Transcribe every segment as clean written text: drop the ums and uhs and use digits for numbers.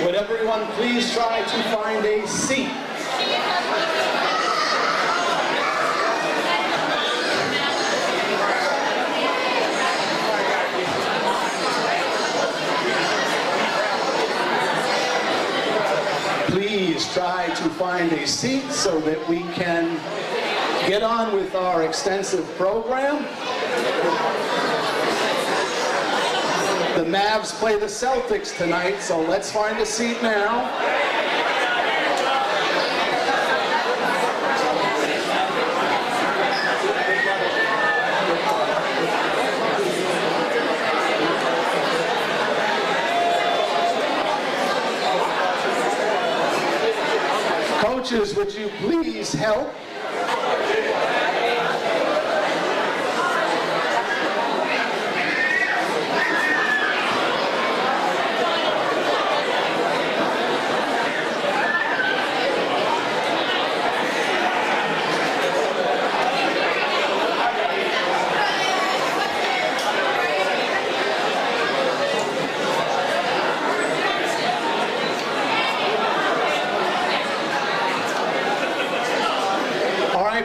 Would everyone please try to find a seat? Please try to find a seat so that we can get on with our extensive program. The Mavs play the Celtics tonight, so let's find a seat now. Coaches, would you please help?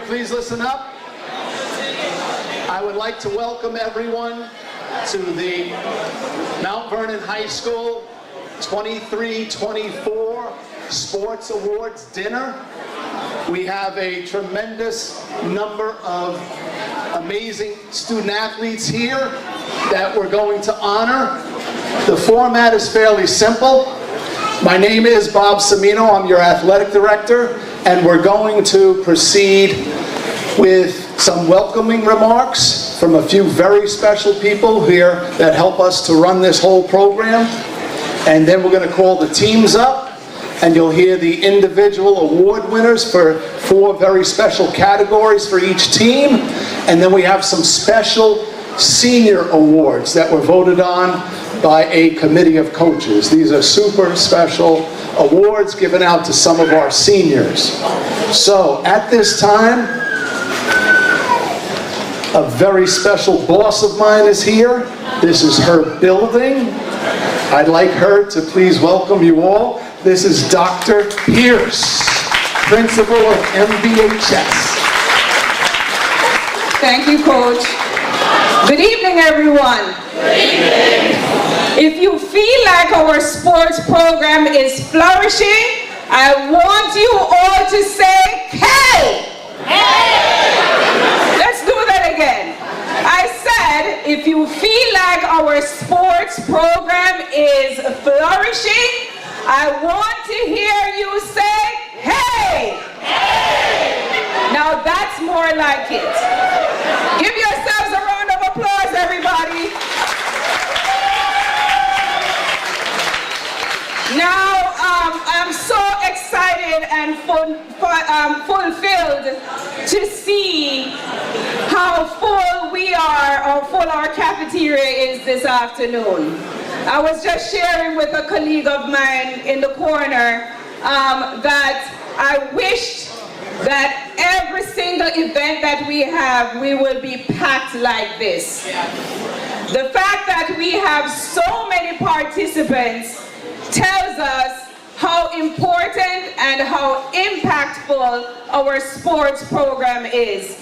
Please listen up. I would like to welcome everyone to the Mount Vernon High School 23-24 Sports Awards Dinner. We have a tremendous number of amazing student athletes here that we're going to honor. The format is fairly simple. My name is Bob Cimino. I'm your athletic director, and we're going to proceed with some welcoming remarks from a few very special people here that help us to run this whole program. And then we're going to call the teams up, and you'll hear the individual award winners for 4 very special categories for each team. And then we have some special senior awards that were voted on by a committee of coaches. These are super special awards given out to some of our seniors. So at this time, a very special boss of mine is here. This is her building. I'd like her to please welcome you all. This is Dr. Pierce, principal of Mvhs. Thank you, Coach. Good evening, everyone. Good evening. If you feel like our sports program is flourishing, I want you all to say, hey! Hey! Let's do that again. I said, if you feel like our sports program is flourishing, I want to hear you say, hey! Hey! Now that's more like it. Give yourselves a round of applause, everybody. Now, I'm so excited and fulfilled to see how full we are, or full our cafeteria is this afternoon. I was just sharing with a colleague of mine in the corner that I wished that every single event that we have, we will be packed like this. The fact that we have so many participants tells us how important and how impactful our sports program is.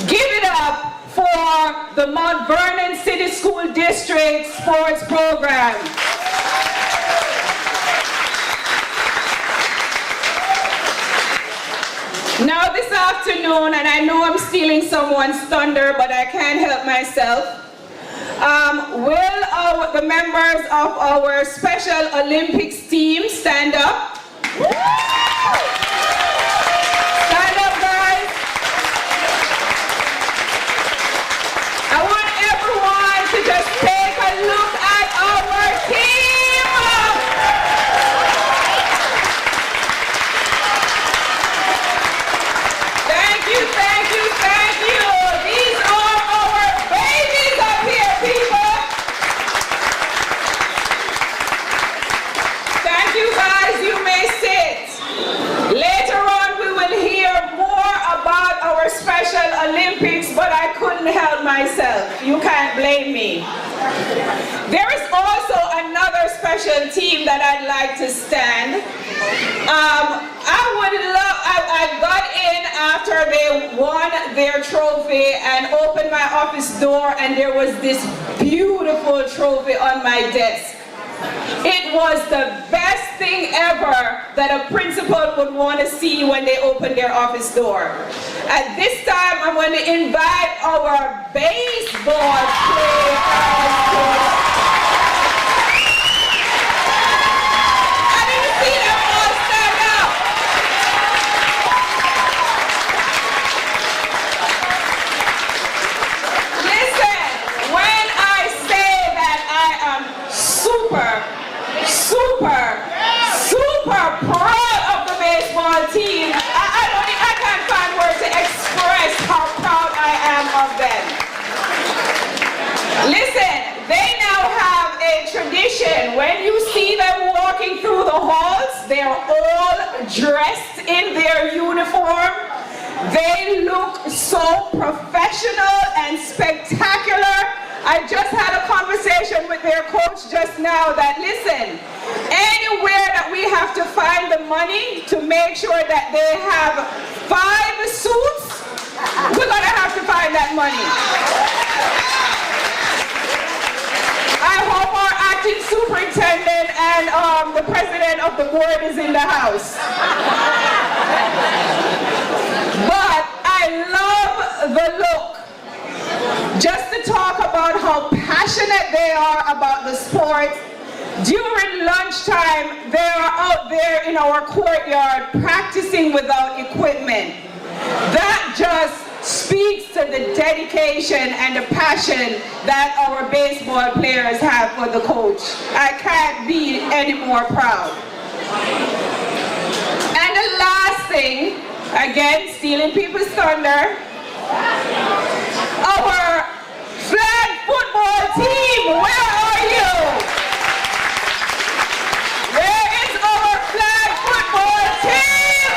Give it up for the Mount Vernon City School District sports program. Now this afternoon, and I know I'm stealing someone's thunder, but I can't help myself, will the members of our Special Olympics team stand up? Stand up, guys. I want everyone to just take a look at our team. Thank you, thank you, thank you. These are our babies up here, people. Thank you, guys. you can't blame me. There is also another special team that I'd like to stand. I got in after they won their trophy and opened my office door, and there was this beautiful trophy on my desk. It was the best thing ever that a principal would want to see when they open their office door. At this time, I'm going to invite our baseball players. I didn't see them all stand up. Listen, when I say that I am super proud of the baseball team, I can't find words to express how proud I am of them. Listen, they now have a tradition. When you see them walking through the halls, they're all dressed in their uniform. They look so professional and spectacular. I just had a conversation with their coach just now that, listen, anywhere that we have to find the money to make sure that they have 5 suits, we're going to have to find that money. I hope our acting superintendent and the president of the board is in the house. But I love the look. Just to talk about how passionate they are about the sport. During lunchtime, they are out there in our courtyard practicing without equipment. That just speaks to the dedication and the passion that our baseball players have for the coach. I can't be any more proud. And the last thing, again, stealing people's thunder, our flag football team, where are you? Where is our flag football team?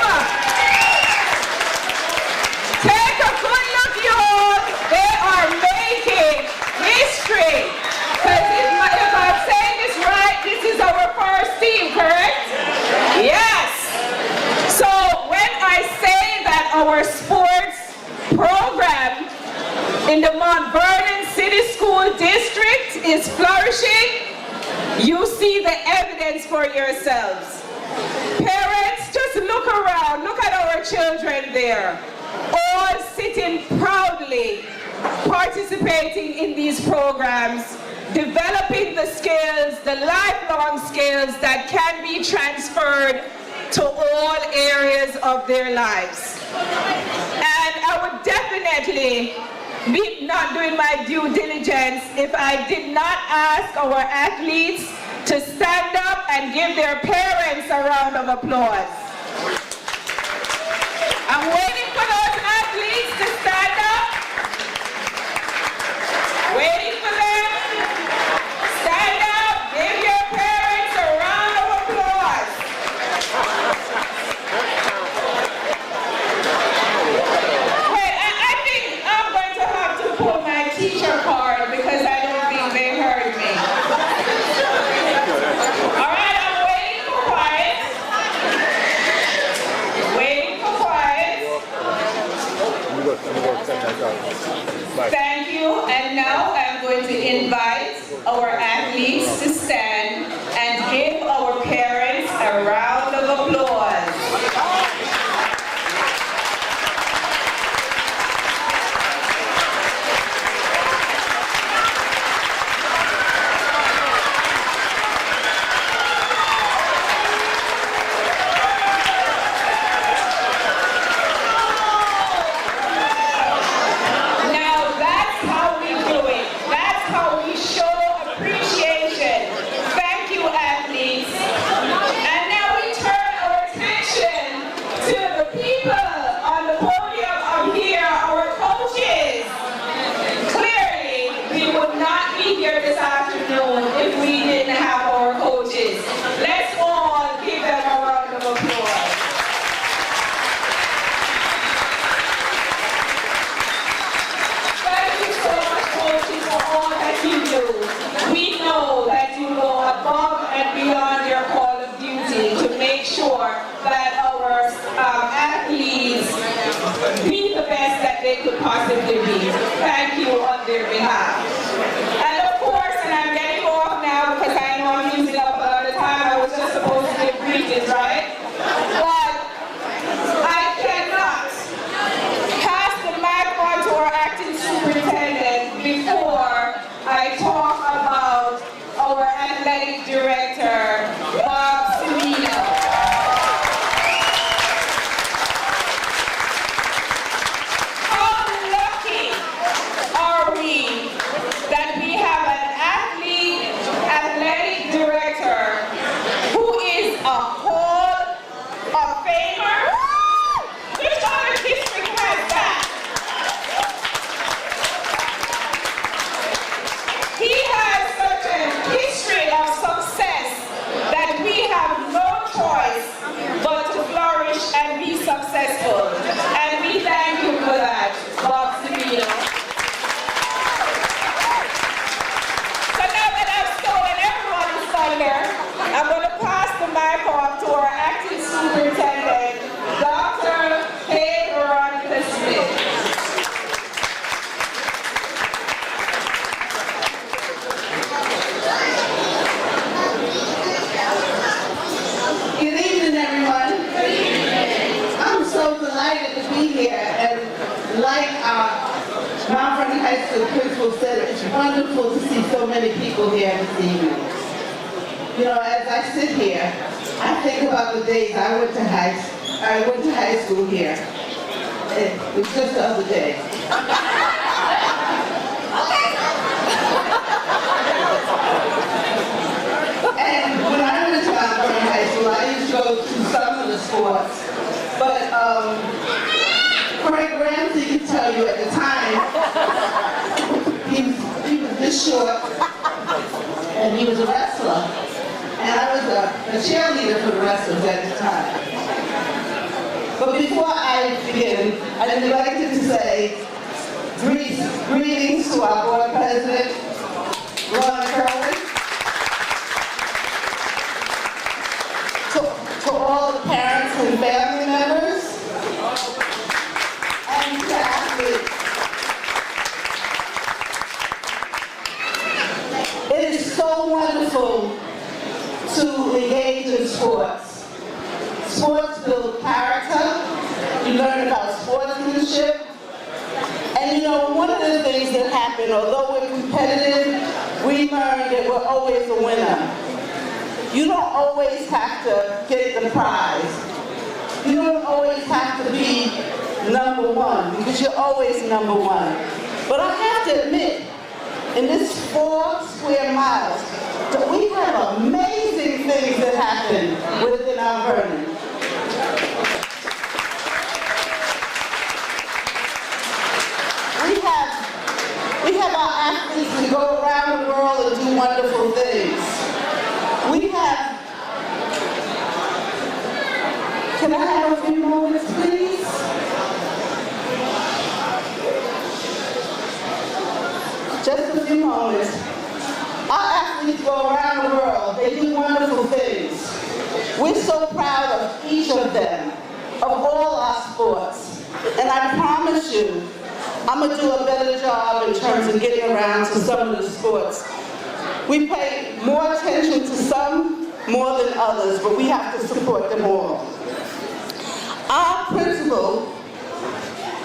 Take a good look, y'all. They are making history. Because if I'm saying this right, this is our first team, correct? Yes. So when I say that our sports program in the Vernon City School District is flourishing, you see the evidence for yourselves. Parents, just look around. Look at our children there, all sitting proudly, participating in these programs, developing the skills, the lifelong skills that can be transferred to all areas of their lives. And I would definitely be not doing my due diligence if I did not ask our athletes to stand up and give their parents a round of applause. I'm waiting for those athletes to stand up. Waiting for them. Stand up, give your parents a round of applause. Pull my teacher card because I don't think they heard me. All right, I'm waiting for quiet. Waiting for quiet. Thank you. And now I'm going to invite our athletes to stand and give our parents a round of applause. Now that's how we do it. That's how we show appreciation make sure that our athletes be the best that they could possibly be. Thank you on their behalf. And of course, and I'm getting off now because I know I'm using up a lot of time. I was just supposed to give greetings, right? But I cannot pass the mic on to our acting superintendent before I talk about our athletic director, Bob Semino. How lucky are we that we have an athletic director who is a Hall of Famer? Which other district has that? He has such a history of success that we have no choice but to flourish and be successful. And we thank you for that, Bob Semino. So now that I've stolen everyone's thunder, I'm going to pass the mic off to our acting superintendent, Dr. Veronica Smith. Good evening, everyone. Good evening. I'm so delighted to be here, and like Mount Vernon High School principal said, it's wonderful to see so many people here this evening. You know, as I sit here, I think about the days I went to high school here. It was just the other day. And when I went to Mount Vernon High School, I used to go to some of the sports. But Frank Ramsey could tell you at the time, he was this short, and he was a wrestler. And I was a cheerleader for the wrestlers at the time. But before I begin, I'd like to say greetings to our board president, Vernon, to all the parents and family members, and to athletes. It is so wonderful to engage in sports. Sports build character, you learn about sportsmanship, and you know, one of the things that happen, although we're competitive, we learn that we're always a winner. You don't always have to get the prize. You don't always have to be number one, because you're always number one. But I have to admit, in this 4 square miles, that we have amazing things that happen within our Vernon. We have our athletes who go around the world and do wonderful things. We have, can I have a few moments, please? Just a few moments. Our athletes go around the world. They do wonderful things. We're so proud of each of them, of all our sports. And I promise you, I'm going to do a better job in terms of getting around to some of the sports. We pay more attention to some more than others, but we have to support them all. Our principal,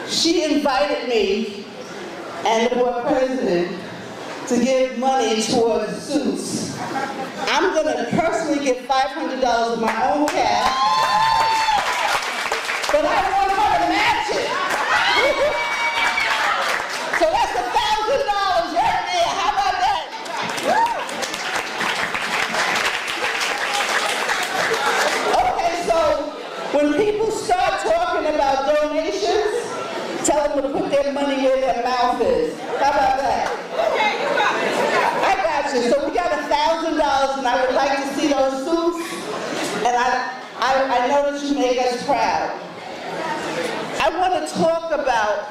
she invited me and the board president to give money towards suits. I'm going to personally give $500 of my own cash, but I want her to match it. So that's $1,000 right there. How about that? Okay, so when people start talking about donations, tell them to put their money where their mouth is. How about that? Okay, you got it. I got you. So we got $1,000, and I would like to see those suits. And I know that you make us proud. I want to talk about.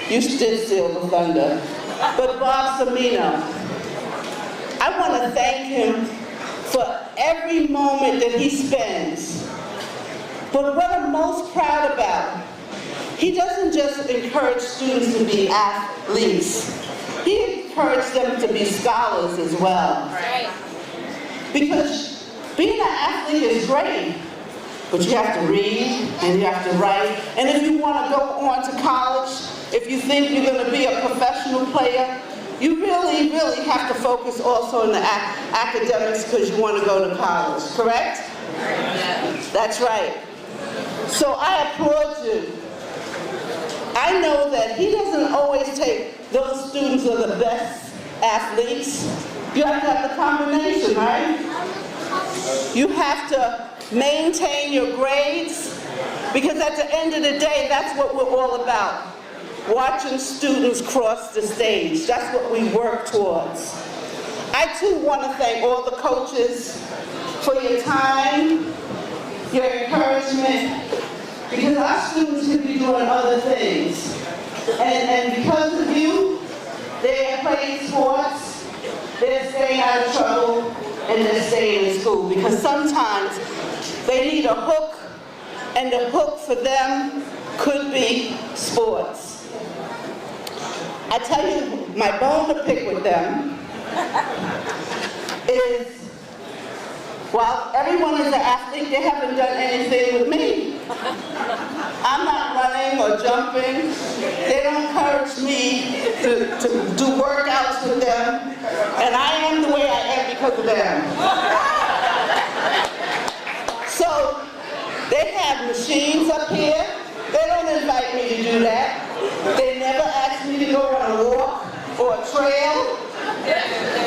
You did steal the thunder. But Bob Semino, I want to thank him for every moment that he spends. But what I'm most proud about, he doesn't just encourage students to be athletes. He encouraged them to be scholars as well. Right. Because being an athlete is great, but you have to read and you have to write. And if you want to go on to college, if you think you're going to be a professional player, you really, really have to focus also on the academics because you want to go to college, correct? That's right. So I applaud you. I know that he doesn't always take those students who are the best athletes. You have to have the combination, right? You have to maintain your grades, because at the end of the day, that's what we're all about. Watching students cross the stage. That's what we work towards. I too want to thank all the coaches for your time, your encouragement, because our students could be doing other things. And because of you, they're playing sports, they're staying out of trouble, and they're staying in school. Because sometimes they need a hook, and the hook for them could be sports. I tell you, my bone to pick with them is, while everyone is an athlete, they haven't done anything with me. I'm not running or jumping. They don't encourage me to do workouts with them, and I am the way I am because of them. So they have machines up here. They don't invite me to do that. They never ask me to go on a walk or a trail.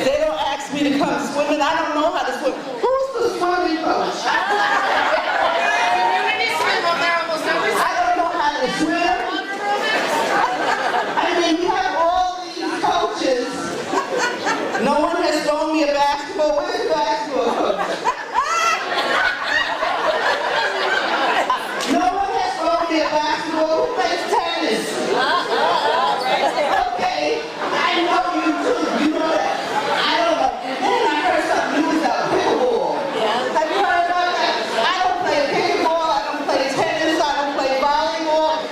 They don't ask me to come swimming. I don't know how to swim. Who's the swimming coach? I don't know how to swim. I mean, you have all these coaches. No one has thrown me a basketball. Where's the basketball coach? No one has thrown me a basketball. Who plays tennis? Okay, I know you too. You know that. I don't know. Then I heard something new about pickleball. Have you heard about that? I don't play pickleball. I don't play tennis. I don't play volleyball.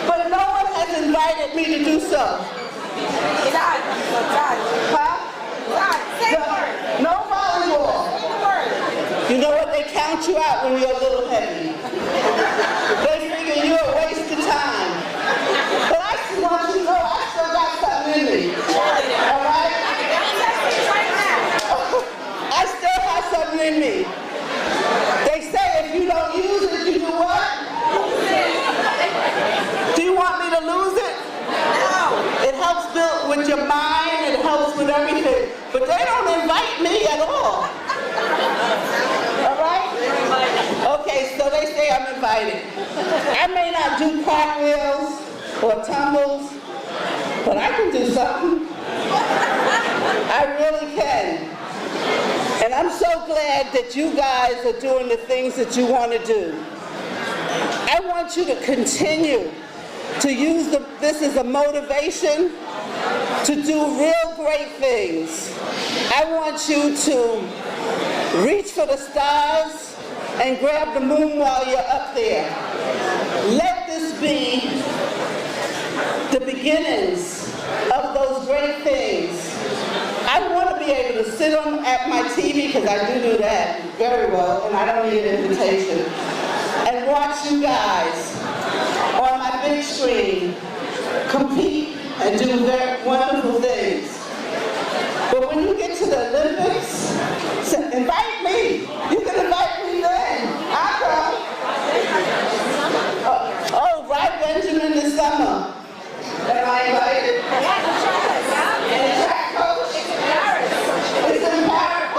But no one has invited me to do so. Huh? No volleyball. You know what? They count you out when you're a little heavy. They figure you're a waste of time. But I just want you to know I still got something in me. All right? I still have something in me. They say if you don't use it, you do what? Do you want me to lose it? No. It helps build with your mind. It helps with everything. But they don't invite me at all. All right? Okay, so they say I'm invited. I may not do cartwheels or tumbles, but I can do something. I really can. And I'm so glad that you guys are doing the things that you want to do. I want you to continue to use this as a motivation to do real great things. I want you to reach for the stars and grab the moon while you're up there. Let this be the beginnings of those great things. I want to be able to sit at my TV, because I do that very well, and I don't need an invitation, and watch you guys on my big screen compete and do very wonderful things. But when you get to the Olympics, invite me. You can invite me then. I'll come. Oh, Rod Benjamin this summer. Am I invited? And the track coach? It's in Paris.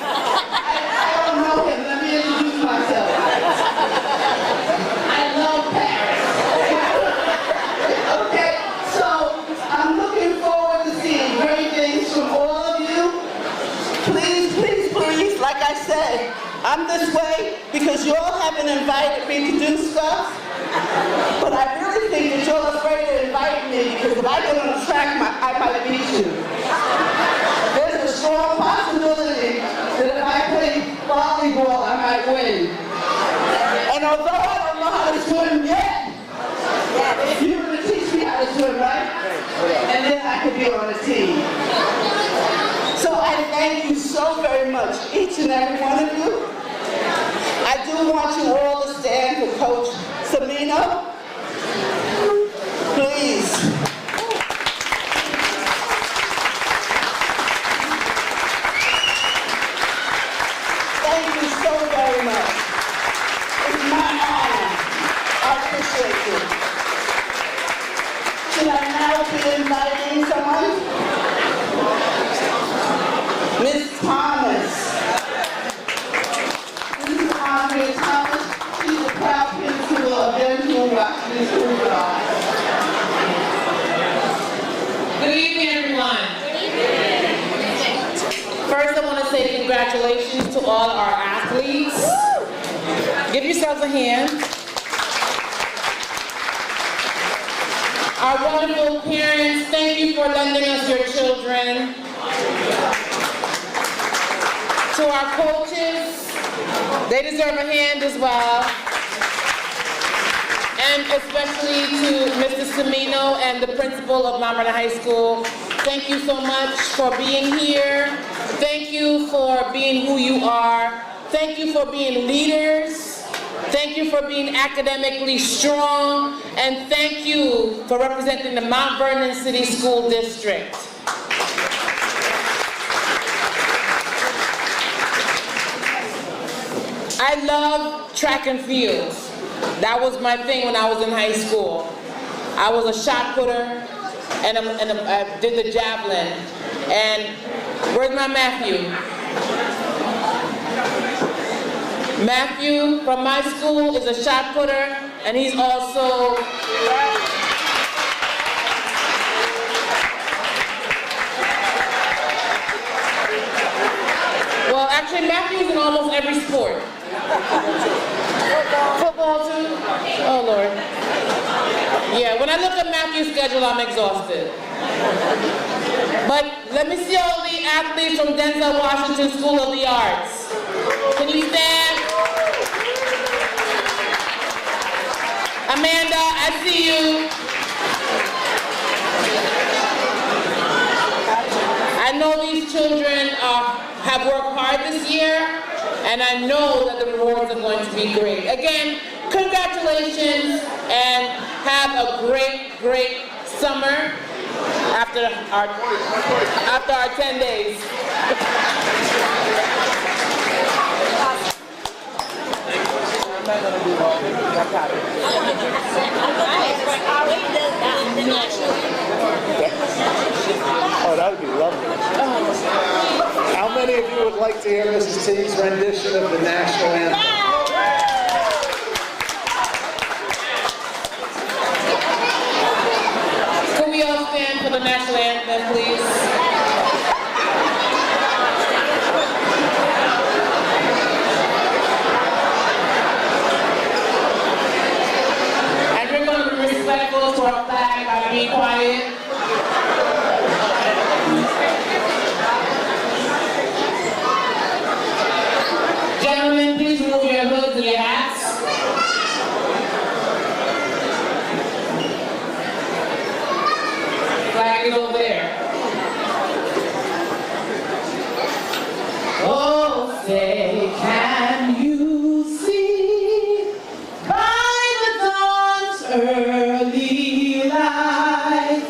I don't know him. Let me introduce myself. I love Paris. Okay, so I'm looking forward to seeing great things from all of you. Please, please, please, like I said, I'm this way because you all haven't invited me to do stuff. But I really think that you're afraid to invite me, because if I get on the track, I might beat you. There's a strong possibility that if I play swim yet. You're going to teach me how to swim, right? And then I could be on a team. So I thank you so very much, each and every one of you. I do want you all to stand for Coach Semino. Please. Thank you so very much. It's my honor. I appreciate you. Should I now be inviting someone? Miss Thomas. This is Andrea Thomas. She's a proud principal of Vernon Washington School. Good evening, everyone. First, I want to say congratulations to all our athletes. Give yourselves a hand. Our wonderful parents, thank you for lending us your children. To our coaches, they deserve a hand as well. And especially to Mr. Semino and the principal of Mount Vernon High School. Thank you so much for being here. Thank you for being who you are. Thank you for being leaders. Thank you for being academically strong. And thank you for representing the Mount Vernon City School District. I love track and field. That was my thing when I was in high school. I was a shot putter and I did the javelin. And where's my Matthew? Matthew from my school is a shot putter and he's also well, actually Matthew's in almost every sport. Football too? Oh Lord. Yeah, when I look at Matthew's schedule, I'm exhausted. But let me see all the athletes from Denzel Washington School of the Arts. Can you stand? Amanda, I see you. I know these children have worked hard this year, and I know that the rewards are going to be great. Again, congratulations, and have a great, great summer after our 10 days. Oh, that would be lovely. How many of you would like to hear Mrs. T's rendition of the national anthem? Can we all stand for the national anthem, please? And we're going to be respectful to our flag by being quiet. Gentlemen, please remove your hoods and your hats. Flag is over there. Oh, say, can you see by the dawn's early light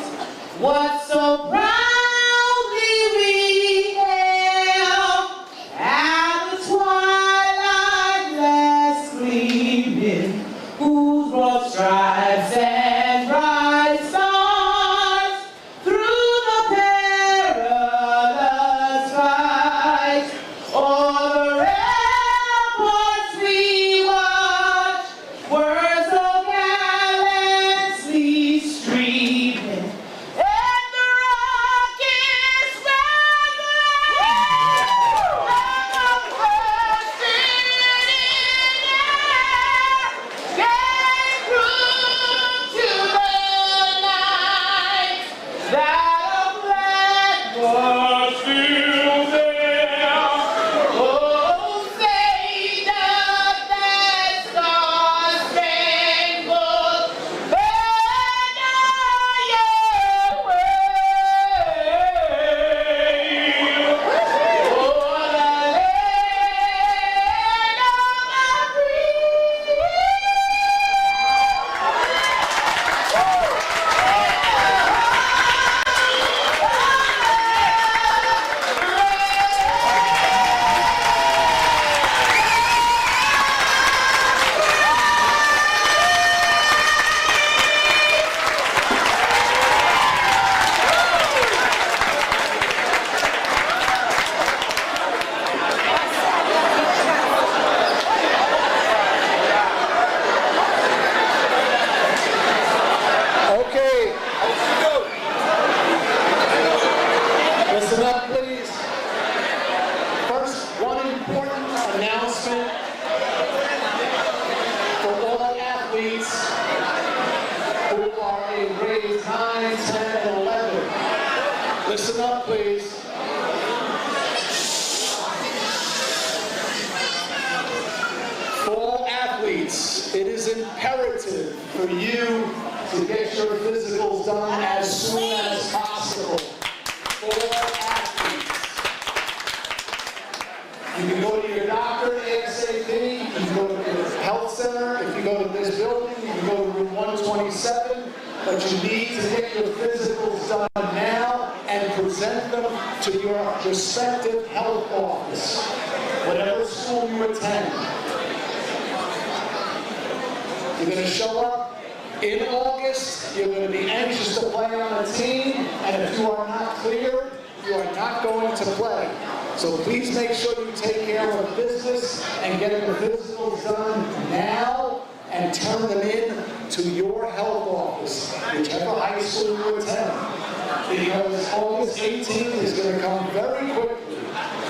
athletes, it is imperative for you to get your physicals done as soon as possible. For athletes. You can go to your doctor ASAP, you can go to the health center, if you go to this building, you can go to room 127, but you need to get your physicals done now and present them to your respective health office, whatever school you attend. You're going to show up in August, you're going to be anxious to play on a team, and if you are not clear, you are not going to play. So please make sure you take care of business and get the physicals done now and turn them in to your health office, whichever high school you attend. Because August 18th is going to come very quickly,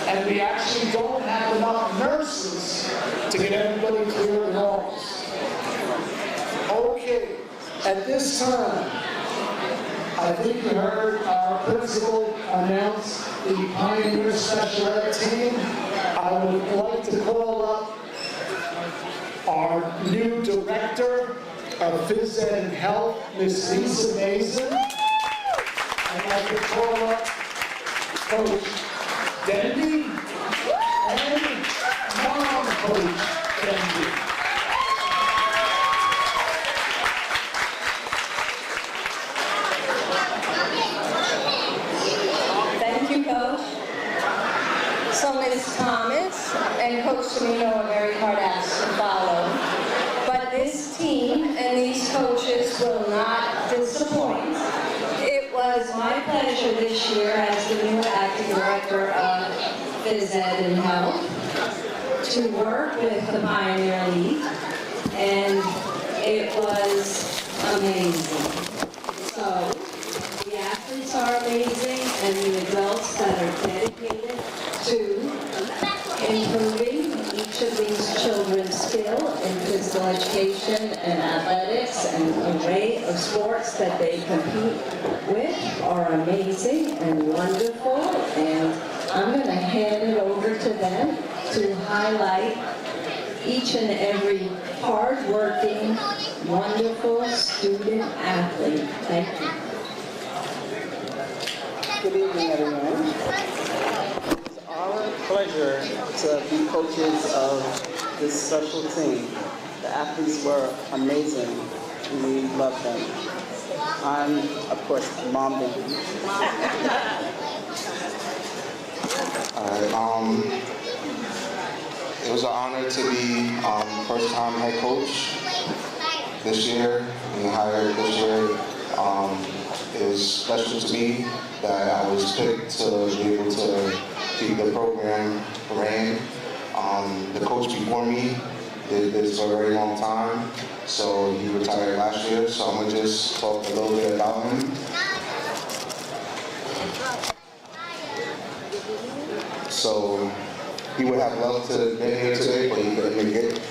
and we actually don't have enough nurses to get everybody clear in August. Okay, at this time, I think you heard our principal announce the Pioneer Special Ed team. I would like to call up our new director of Phys Ed and Health, Ms. Lisa Mason. I'd like to call up Coach Denby and Mom Coach Denby. So Ms. Thomas and Coach Cimino are very hard acts to follow. But this team and these coaches will not disappoint. It was my pleasure this year as the new acting director of Phys Ed and Health to work with the Pioneer League, and it was amazing. So the athletes are amazing, and the adults that are dedicated to improving each of these children's skill in physical education and athletics and an array of sports that they compete with are amazing and wonderful, and I'm going to hand it over to them to highlight each and every hard-working, wonderful student athlete. Thank you. Good evening, everyone. It's our pleasure to be coaches of this special team. The athletes were amazing, and we love them. I'm, of course, Mom Denby. It was an honor to be first-time head coach this year, being hired this year. It was special to me that I was picked to be able to keep the program ran. The coach before me did this for a very long time, so he retired last year, so I'm going to just talk a little bit about him. So he would have loved to have been here today, but he couldn't make it.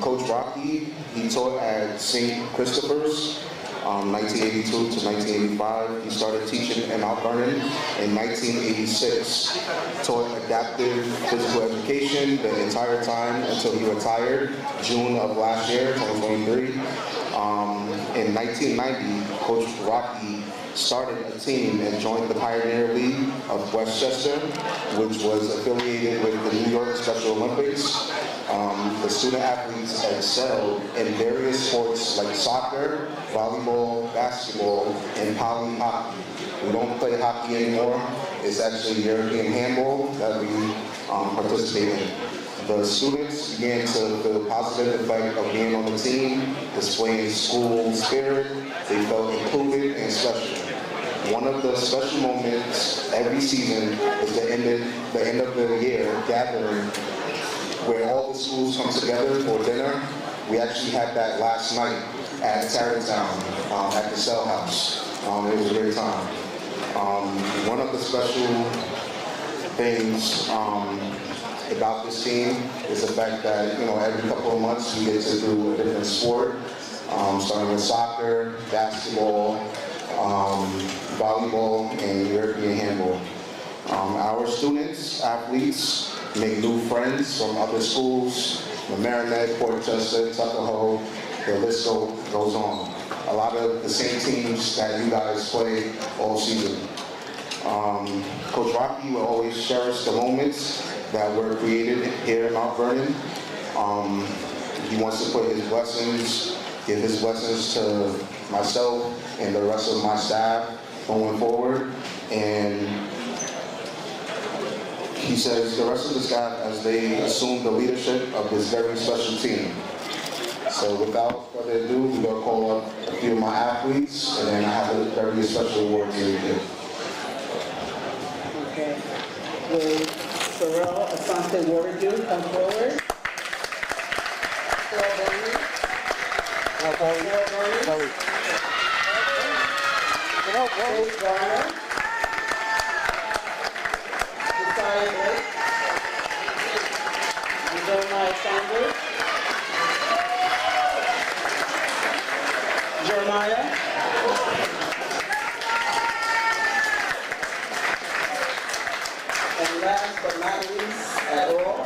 Coach Rocky, he taught at St. Christopher's 1982 to 1985. He started teaching in Mount Vernon in 1986. Taught adaptive physical education the entire time until he retired June of last year, 2023. In 1990, Coach Rocky started a team and joined the Pioneer League of Westchester, which was affiliated with the New York Special Olympics. The student athletes excelled in various sports like soccer, volleyball, basketball, and poly hockey. We don't play hockey anymore. It's actually European handball that we participate in. The students began to feel positive effect of being on the team, displaying school spirit. They felt included and special. One of the special moments every season is the end of the year gathering where all the schools come together for dinner. We actually had that last night at Tarrytown at the Cell House. It was a great time. One of the special things about this team is the fact that, you know, every couple of months we get to do a different sport, starting with soccer, basketball, volleyball, and European handball. Our students, athletes, make new friends from other schools, Marinette, Port Chester, Tuckahoe, the list goes on. A lot of the same teams that you guys play all season. Coach Rocky will always cherish the moments that were created here in Mount Vernon. He wants to put his blessings, give his blessings to myself and the rest of my staff going forward. And he says the rest of the staff as they assume the leadership of this very special team. So without further ado, we're going to call up a few of my athletes, and then I have a very special award to give. Okay. Will Sorrel Asante Waterdew come forward? Coach Vernon. Josiah Blake. Jeremiah Sanders. Jeremiah. And last but not least at all.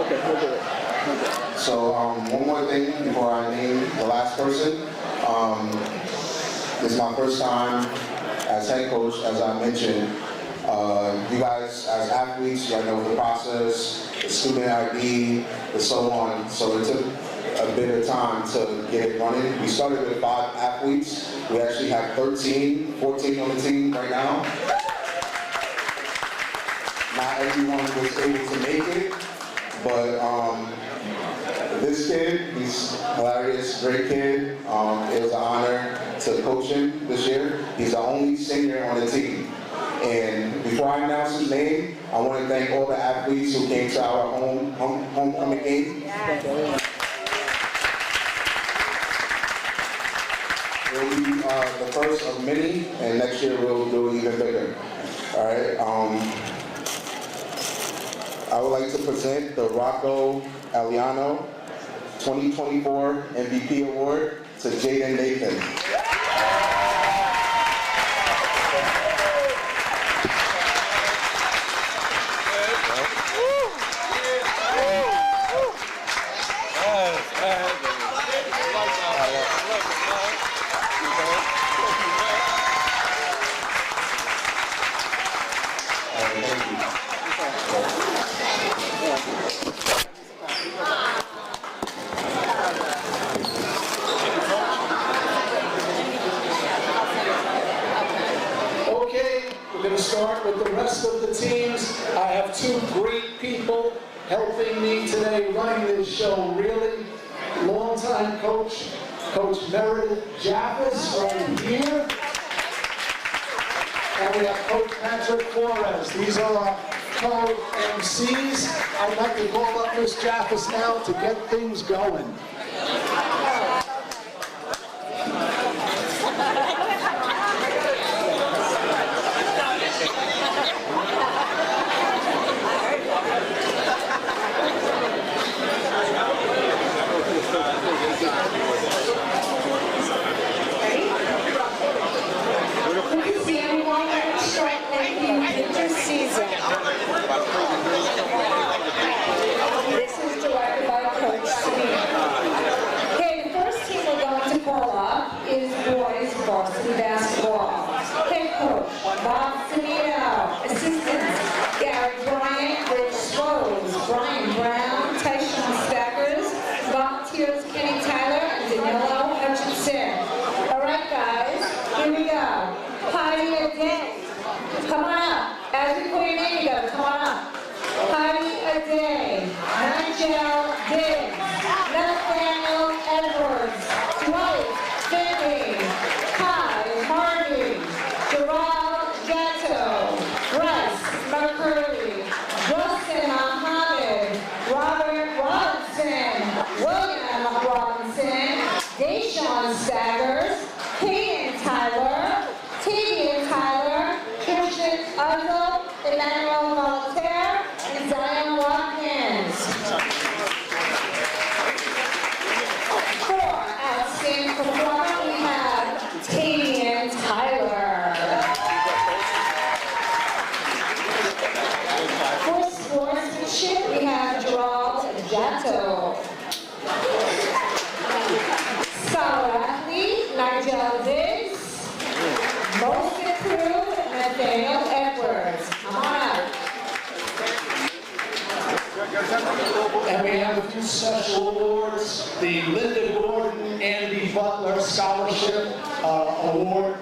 Okay, we'll do it. So one more thing before I name the last person. This is my first time as head coach, as I mentioned. You guys, as athletes, you know the process, the student ID, and so on. So it took a bit of time to get it running. We started with 5 athletes. We actually have 14 on the team right now. Not everyone was able to make it, but this kid, he's hilarious, great kid. It was an honor to coach him this year. He's the only senior on the team. And before I announce his name, I want to thank all the athletes who came to our homecoming game. It will be the first of many, and next year we'll do it even bigger. All right. I would like to present the Rocco Aliano 2024 MVP Award to Jaden Nathan. We're going to start with the rest of the teams. I have 2 great people helping me today running this show. Really, longtime coach, Coach Meredith Jaffis right here. And we have Coach Patrick Flores. These are our co-MCs. I'd like to call up Miss Jaffis now to get things going. This is directed by Coach Smith. Okay, the first team we're going to call up is boys varsity basketball. Head coach, Bob Samino. Assistants, Gary Bryant, Rich Rose, Brian Brown, Tyson Stackers. Volunteers, Kenny Tyler and Danilo Hutchinson. All right, guys, here we go. Heidi Ade. Come on up. As we put your name together, come on up. Heidi Ade, Nigel Diggs, Nathaniel Edwards, Dwight Finley, Kai Harvey, Gerald Gatto, Bryce McCurley, Justin Muhammad, Robert Robinson, William Robinson, Deshaun Staggers, Hayden Tyler, Tavian Tyler, Christian Uzzle, Emmanuel Voltaire, and Zion Watkins. 4 outstanding performers, we have Tavian Tyler. For sportsmanship, we have Gerald Jato. Scholar athlete, Nigel Diggs. Most improved, Nathaniel Edwards. Come on out. And we have a few special awards. The Linda Gordon Andy Butler Scholarship Award.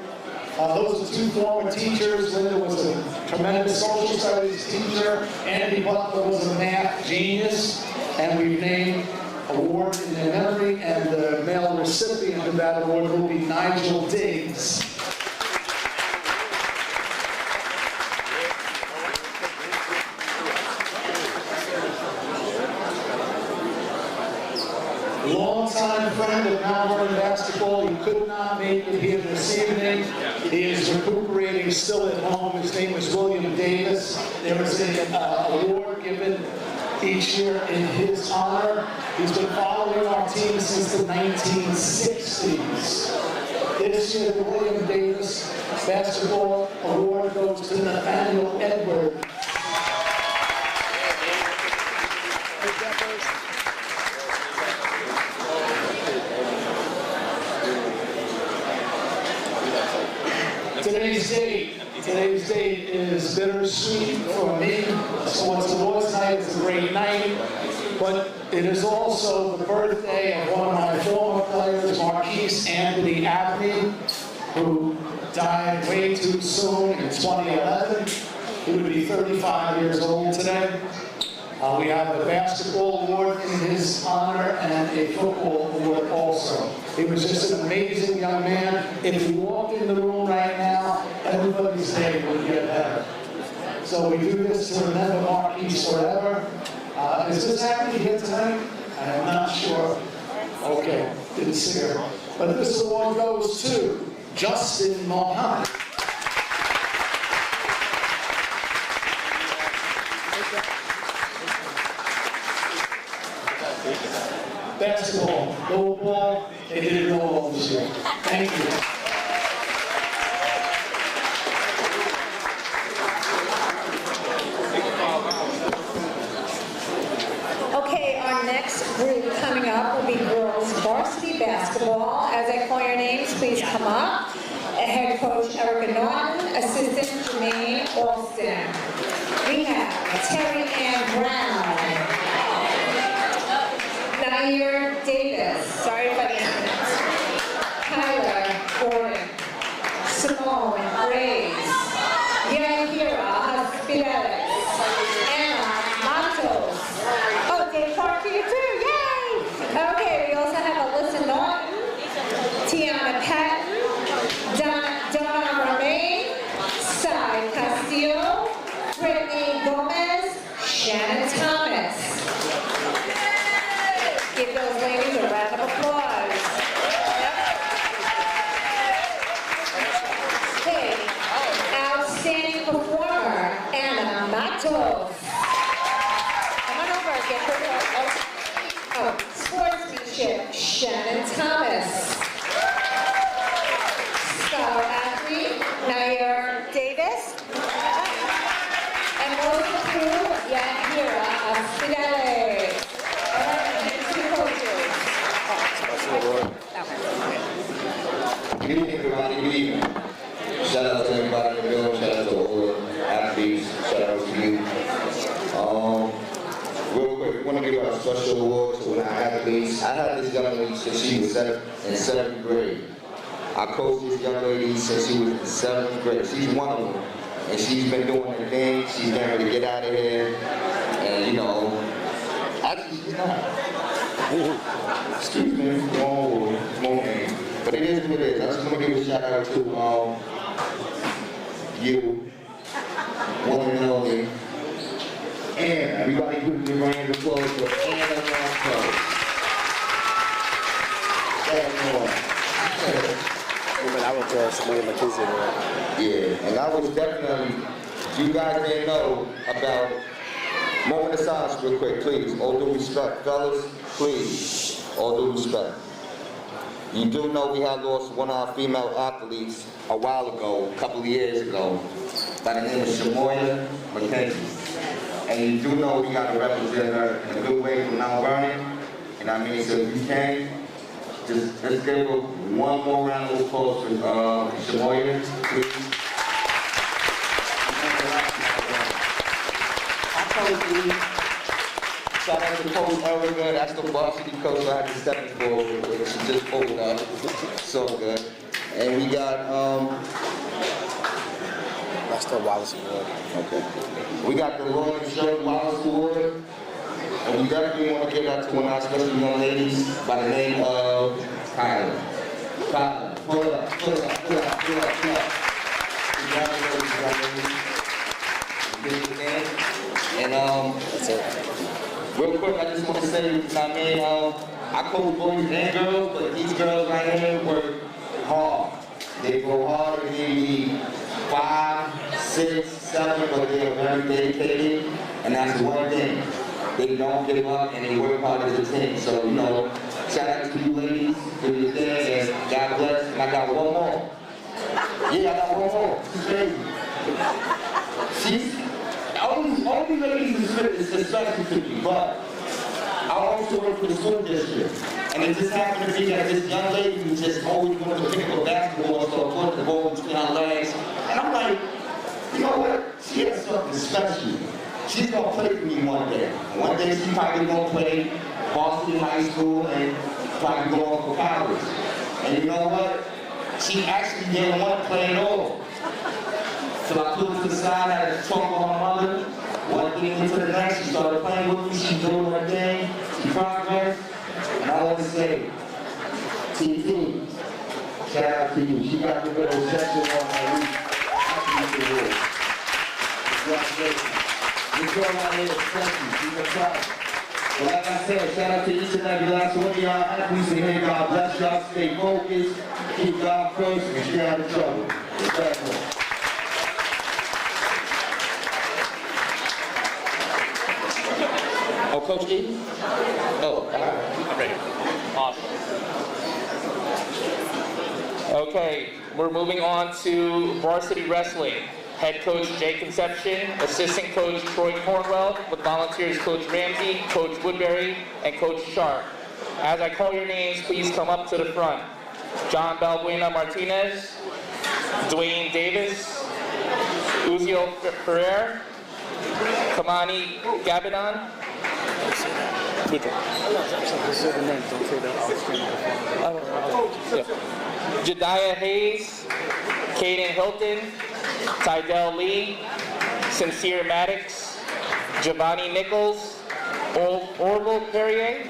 Those are two former teachers. Linda was a tremendous social studies teacher. Andy Butler was a math genius. And we've named award in their memory. And the male recipient of that award will be Nigel Diggs. Longtime friend of Mount Vernon basketball. He could not make it here this evening. He is recuperating still at home. His name is William Davis. There is an award given each year in his honor. He's been following our team since the 1960s. This year, the William Davis Basketball Award goes to Nathaniel Edwards. Today's date is bittersweet for me. So it's awards night, it's a great night, but it is also the birthday of one of my former players, Marquise Anthony Abney, who died way too soon in 2011. He would be 35 years old today. We have a basketball award in his honor and a football award also. He was just an amazing young man. If he walked in the room right now, everybody's day would get better. So we do this to remember Marquise forever. Is this happening here tonight? I am not sure. Okay, didn't see her. But this award goes to Justin Mohammed. Basketball, goal ball, they did it all this year. Thank you. Okay, our next group coming up will be girls varsity basketball. As I call your names, please come up. Head coach Erica Norton, assistant Jermaine Alston. We have Terry Ann Brown. Nair Davis, sorry if I mispronounced. Tyler Gordon, Simone Graves, Yangira Hospitales, Anna Matos. Oh, Dave Clark here too, yay! Okay, we also have Alyssa Norton, Tiana Patton, Donna Romaine, Sai Castillo, Brittany Gomez, Shannon Thomas. Give those ladies a round of applause. Okay, outstanding performer, Anna Matos. Come on over, get her. Oh, sportsmanship, Shannon Thomas. Scholar athlete, Nair Davis. And most approved, Yangira Hospitales. Good evening, everybody. Good evening. Shout out to everybody in the building. Shout out to all the athletes. Shout out to you. Real quick, we want to give out special awards to our athletes. I had this young lady since she was in 7th grade. I coached this young lady since she was in 7th grade. She's one of them. And she's been doing her thing. She's getting ready to get out of here. And, you know, actually, she's not. Excuse me, wrong name. But it is what it is. I just want to give a shout out to you, one and only, and everybody put the round of applause for Anna Matos. I would throw somebody in the kids in there. Yeah, and I was definitely, you guys didn't know about, moment of silence real quick, please. All due respect, fellas, please. All due respect. You do know we had lost one of our female athletes a while ago, a couple of years ago, by the name of Shamoya McKenzie. And you do know we got to represent her in a good way from Mount Vernon. And I mean, so if you can, just let's give her one more round of applause for Shamoya, please. Shout out to Coach Erica, that's the varsity coach I had to step in for. She just pulled up. So good. And we got, That's the Wallace Award. okay. We got the Lloyd and Shirley Wallace Award. And we definitely want to give that to one of our special young ladies by the name of Kyla. Kyla, pull up, pull up, pull up, pull up, pull up. Congratulations, young lady. And That's it. real quick, I just want to say, I mean, I coach boys and girls, but these girls right here work hard. They go hard and they need 5, 6, 7, but they are very dedicated. And that's one thing. They don't give up and they work hard as a team. So, you know, shout out to you ladies, do your thing, and God bless. And I got one more. Yeah, I got one more. She's crazy. All these ladies is special to me, but I also work for the school district. And it just happened to be that this young lady who just always wanted to pick up a basketball, so I put the ball between her legs. And I'm like, you know what? She has something special. She's gonna play for me one day. One day she's probably gonna play Boston High School and probably go on for college. And you know what? She actually didn't want to play at all. So I put her to the side, I had to talk with her mother. One thing into the next, she started playing with me, she's doing her thing, she progressed. And I want to say, TT, shout out to you. She got the little section on her week. Congratulations. This girl right here is special. She's a product. But like I said, shout out to each and every last one of y'all athletes in here. God bless y'all. Stay focused. Keep God first and stay out of trouble. Respectful. Oh, Coach E? Oh, all right. Awesome. Okay, we're moving on to varsity wrestling. Head coach Jay Conception, assistant coach Troy Cornwell, with volunteers Coach Ramsey, Coach Woodbury, and Coach Sharp. As I call your names, please come up to the front. John Balbuena Martinez, Dwayne Davis, Uzio Ferrer, Kamani Gabidon, Jediah Hayes, Caden Hilton, Tydell Lee, Sincere Maddox, Giovanni Nichols, Orville Perrier,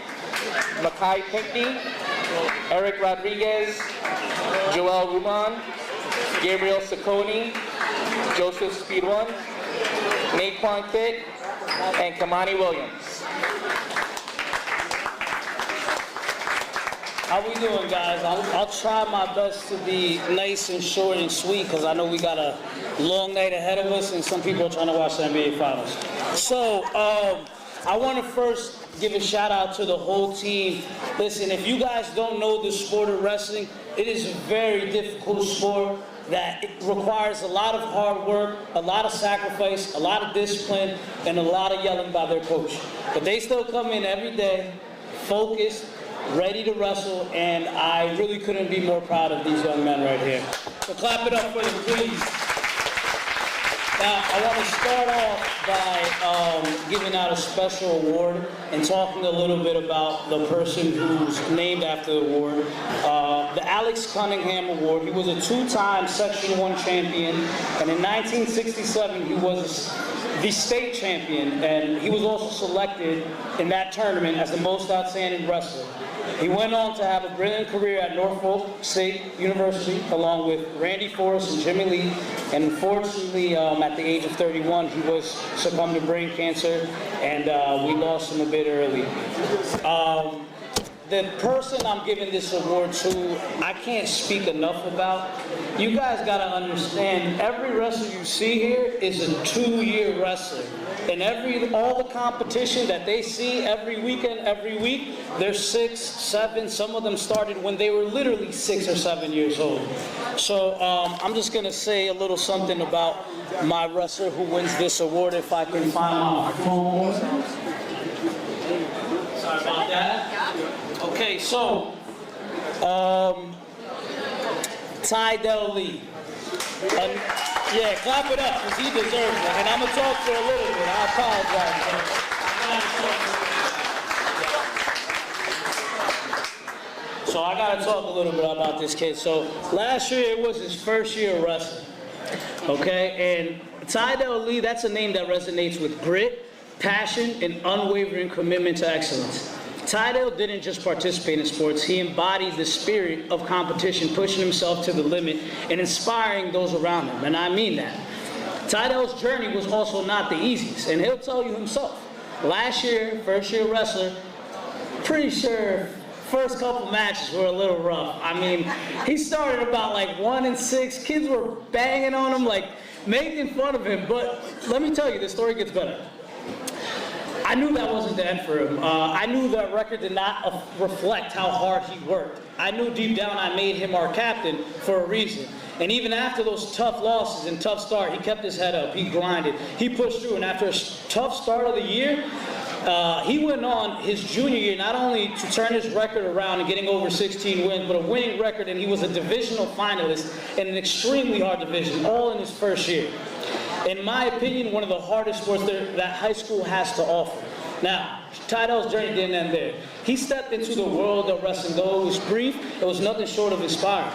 Makai Pinkney, Eric Rodriguez, Joel Ruman, Gabriel Sacconi, Joseph Speedone, Naquan Kitt, and Kamani Williams. How we doing, guys? I'll try my best to be nice and short and sweet because I know we got a long night ahead of us and some people are trying to watch the NBA Finals. So, I want to first give a shout out to the whole team. Listen, if you guys don't know the sport of wrestling, it is a very difficult sport that it requires a lot of hard work, a lot of sacrifice, a lot of discipline, and a lot of yelling by their coach. But they still come in every day, focused, ready to wrestle, and I really couldn't be more proud of these young men right here. So clap it up for them, please. Now, I want to start off by giving out a special award and talking a little bit about the person who's named after the award. The Alex Cunningham Award. He was a two-time Section 1 champion, and in 1967 he was the state champion, and he was also selected in that tournament as the most outstanding wrestler. He went on to have a brilliant career at Norfolk State University, along with Randy Forrest and Jimmy Lee. And unfortunately, at the age of 31, he was succumbed to brain cancer, and we lost him a bit early. The person I'm giving this award to, I can't speak enough about. You guys gotta understand, every wrestler you see here is a 2-year wrestler. And all the competition that they see every weekend, every week, they're 6, 7, some of them started when they were literally 6 or 7 years old. So I'm just gonna say a little something about my wrestler who wins this award, if I can find my phone. Sorry about that. Okay, so, Tydell Lee. Yeah, clap it up, because he deserves it. And I'm going to talk for a little bit. I apologize. So I got to talk a little bit about this kid. So last year, it was his first year of wrestling. Okay, and Tydell Lee, that's a name that resonates with grit, passion, and unwavering commitment to excellence. Tydell didn't just participate in sports, he embodied the spirit of competition, pushing himself to the limit and inspiring those around him, and I mean that. Tydell's journey was also not the easiest, and he'll tell you himself. Last year, first year wrestler, pretty sure first couple matches were a little rough. I mean, he started about like 1-6, kids were banging on him, like making fun of him, but let me tell you, the story gets better. I knew that wasn't the end for him. I knew that record did not reflect how hard he worked. I knew deep down I made him our captain for a reason. And even after those tough losses and tough start, he kept his head up, he grinded, he pushed through, and after a tough start of the year, he went on his junior year not only to turn his record around and getting over 16 wins, but a winning record, and he was a divisional finalist in an extremely hard division, all in his first year. In my opinion, one of the hardest sports that high school has to offer. Now, Tydell's journey didn't end there. He stepped into the world of wrestling. Though it was brief, it was nothing short of inspiring.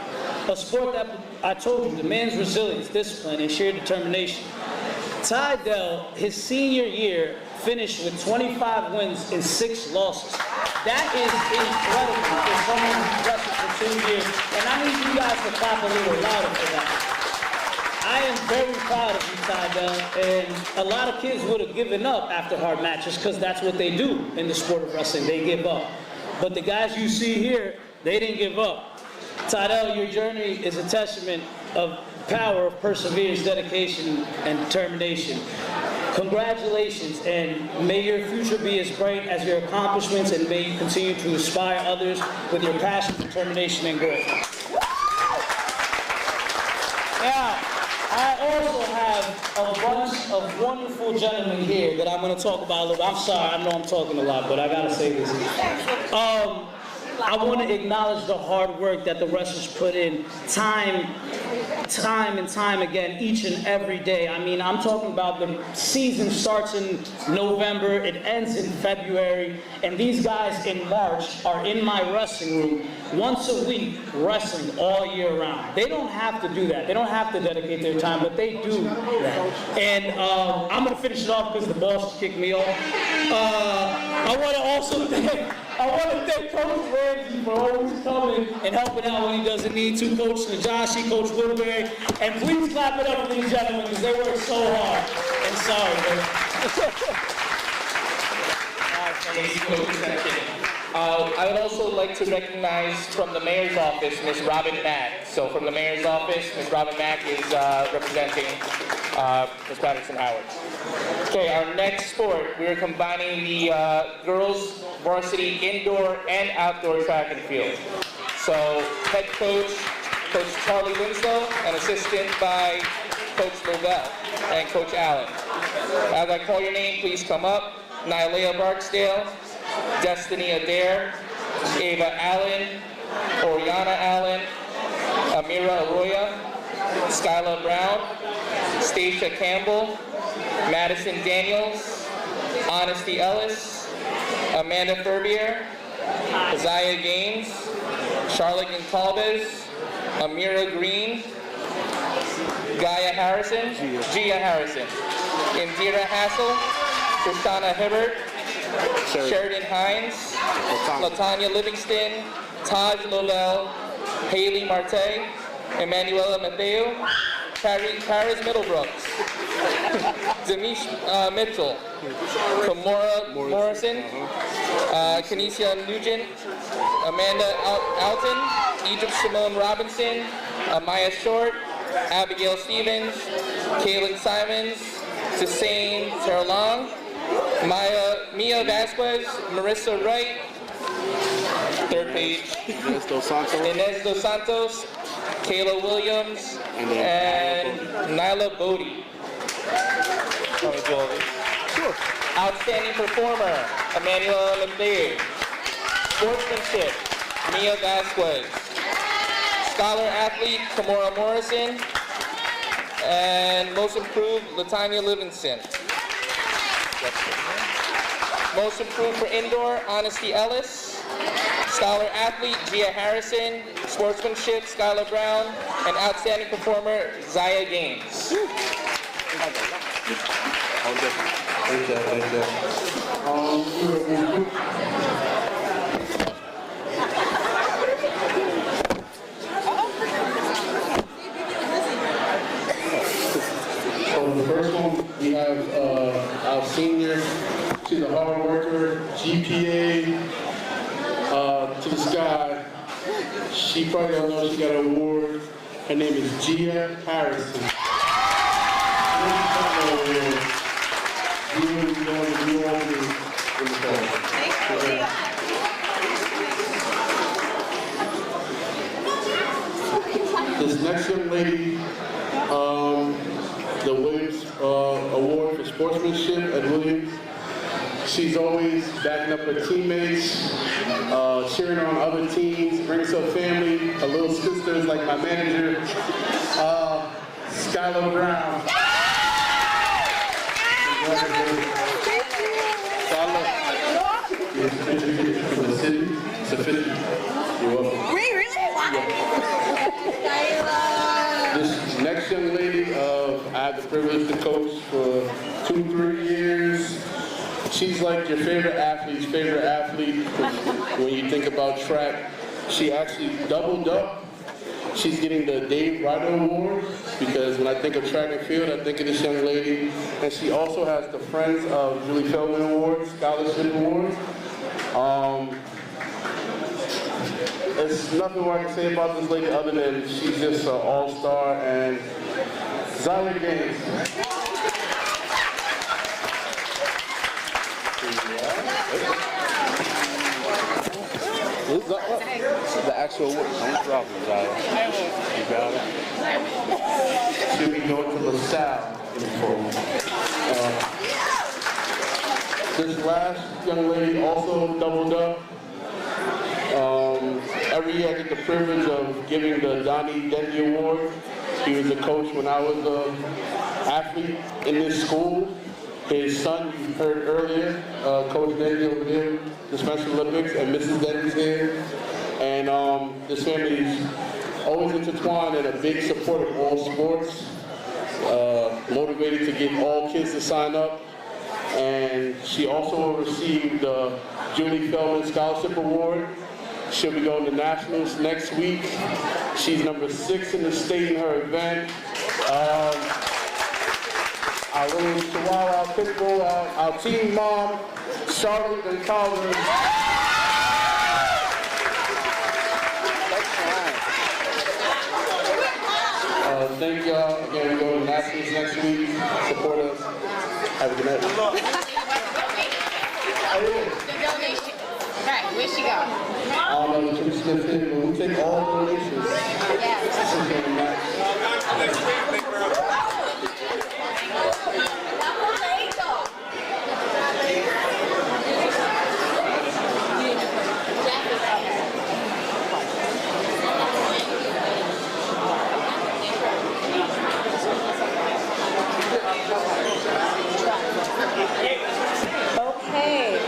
A sport that, I told you, demands resilience, discipline, and sheer determination. Tydell, his senior year, finished with 25 wins and 6 losses. That is incredible for someone who's wrestled for 2 years. And I need you guys to clap a little louder for that. I am very proud of you, Tydell, and a lot of kids would have given up after hard matches because that's what they do in the sport of wrestling, they give up. But the guys you see here, they didn't give up. Tydell, your journey is a testament of power of perseverance, dedication, and determination. Congratulations, and may your future be as bright as your accomplishments, and may you continue to inspire others with your passion, determination, and grit. Now, I also have a bunch of wonderful gentlemen here that I'm going to talk about a little bit. I'm sorry, I know I'm talking a lot, but I got to say this. I want to acknowledge the hard work that the wrestlers put in time and time again, each and every day. I mean, I'm talking about the season starts in November, it ends in February, and these guys in March are in my wrestling room once a week wrestling all year round. They don't have to do that. They don't have to dedicate their time, but they do that. And I'm going to finish it off because the boss kicked me off. I want to also thank Coach Ramsey for always coming and helping out when he doesn't need to. Coach Najashi, Coach Woodbury, and please clap it up for these gentlemen because they work so hard. And sorry, I would also like to recognize from the mayor's office, Ms. Robin Mack. So from the mayor's office, Ms. Robin Mack is representing Ms. Patterson Howard. Okay, our next sport, we are combining the girls varsity indoor and outdoor track and field. So head coach, Coach Charlie Winslow, and assistant by Coach Lovell and Coach Allen. As I call your name, please come up. Nylea Barksdale, Destiny Adair, Ava Allen, Oriana Allen, Amira Arroyo, Skyla Brown, Stacia Campbell, Madison Daniels, Honesty Ellis, Amanda Furbier, Isaiah Gaines, Charlotte Gonçalves, Amira Green, Gia Harrison, Indira Hassel, Kristana Hibbert, Sheridan Hines, Latanya Livingston, Taj Lovell, Haley Marte, Emanuela Mateo, Paris Middlebrooks, Demish Mitchell, Kamora Morrison, Kenesia Nugent, Amanda Alton, Egypt Simone Robinson, Maya Short, Abigail Stevens, Kaylin Simons, Susain Terlong, Mia Vasquez, Marissa Wright, third page, Inez Dos Santos. Inez Dos Santos, Kayla Williams, and Nyla Bodie. Want me to do all these? Sure. Outstanding performer, Emmanuel Lembe. Sportsmanship, Mia Vasquez. Scholar athlete, Kamora Morrison. And most improved, Latanya Livingston. Most improved for indoor, Honesty Ellis. Scholar athlete, Gia Harrison. Sportsmanship, Skylar Brown. And outstanding performer, Zaya Gaines. So the first one, we have our senior. She's a hard worker, GPA to the sky. She probably don't know she got an award. Her name is Gia Harrison. This next young lady, the Williams Award for Sportsmanship at Williams. She's always backing up her teammates, cheering on other teams, brings her family, her little sisters like my manager, Skylar Brown. Skylar. From the city. It's official. You're welcome. This next young lady, I had the privilege to coach for 2-3 years. She's like your favorite athlete's favorite athlete when you think about track. She actually doubled up. She's getting the Dave Ryder Award because when I think of track and field, I think of this young lady. And she also has the Friends of Julie Feldman Award, Scholarship Award. There's nothing more I can say about this lady other than she's just an all-star and Zaya Gaines. The actual word. I'm dropping, Zaya. You got it? She'll be going to LaSalle in the fall. This last young lady also doubled up. Every year I get the privilege of giving the Donnie Denby Award. He was a coach when I was an athlete in this school. His son, you heard earlier, Coach Denby over there, the Special Olympics, and Mrs. Denby's here. And this family is always intertwined and a big supporter of all sports, motivated to get all kids to sign up. And she also received the Julie Feldman Scholarship Award. She'll be going to nationals next week. She's number 6 in the state in her event. Our little Chihuahua, our Pitbull, our team mom, Charlotte and Calvin. Thank y'all. Again, we go to nationals next week. Support us. Have a good night. Right, where'd she go? I don't know, Kim Smith here, but we take all donations. Okay.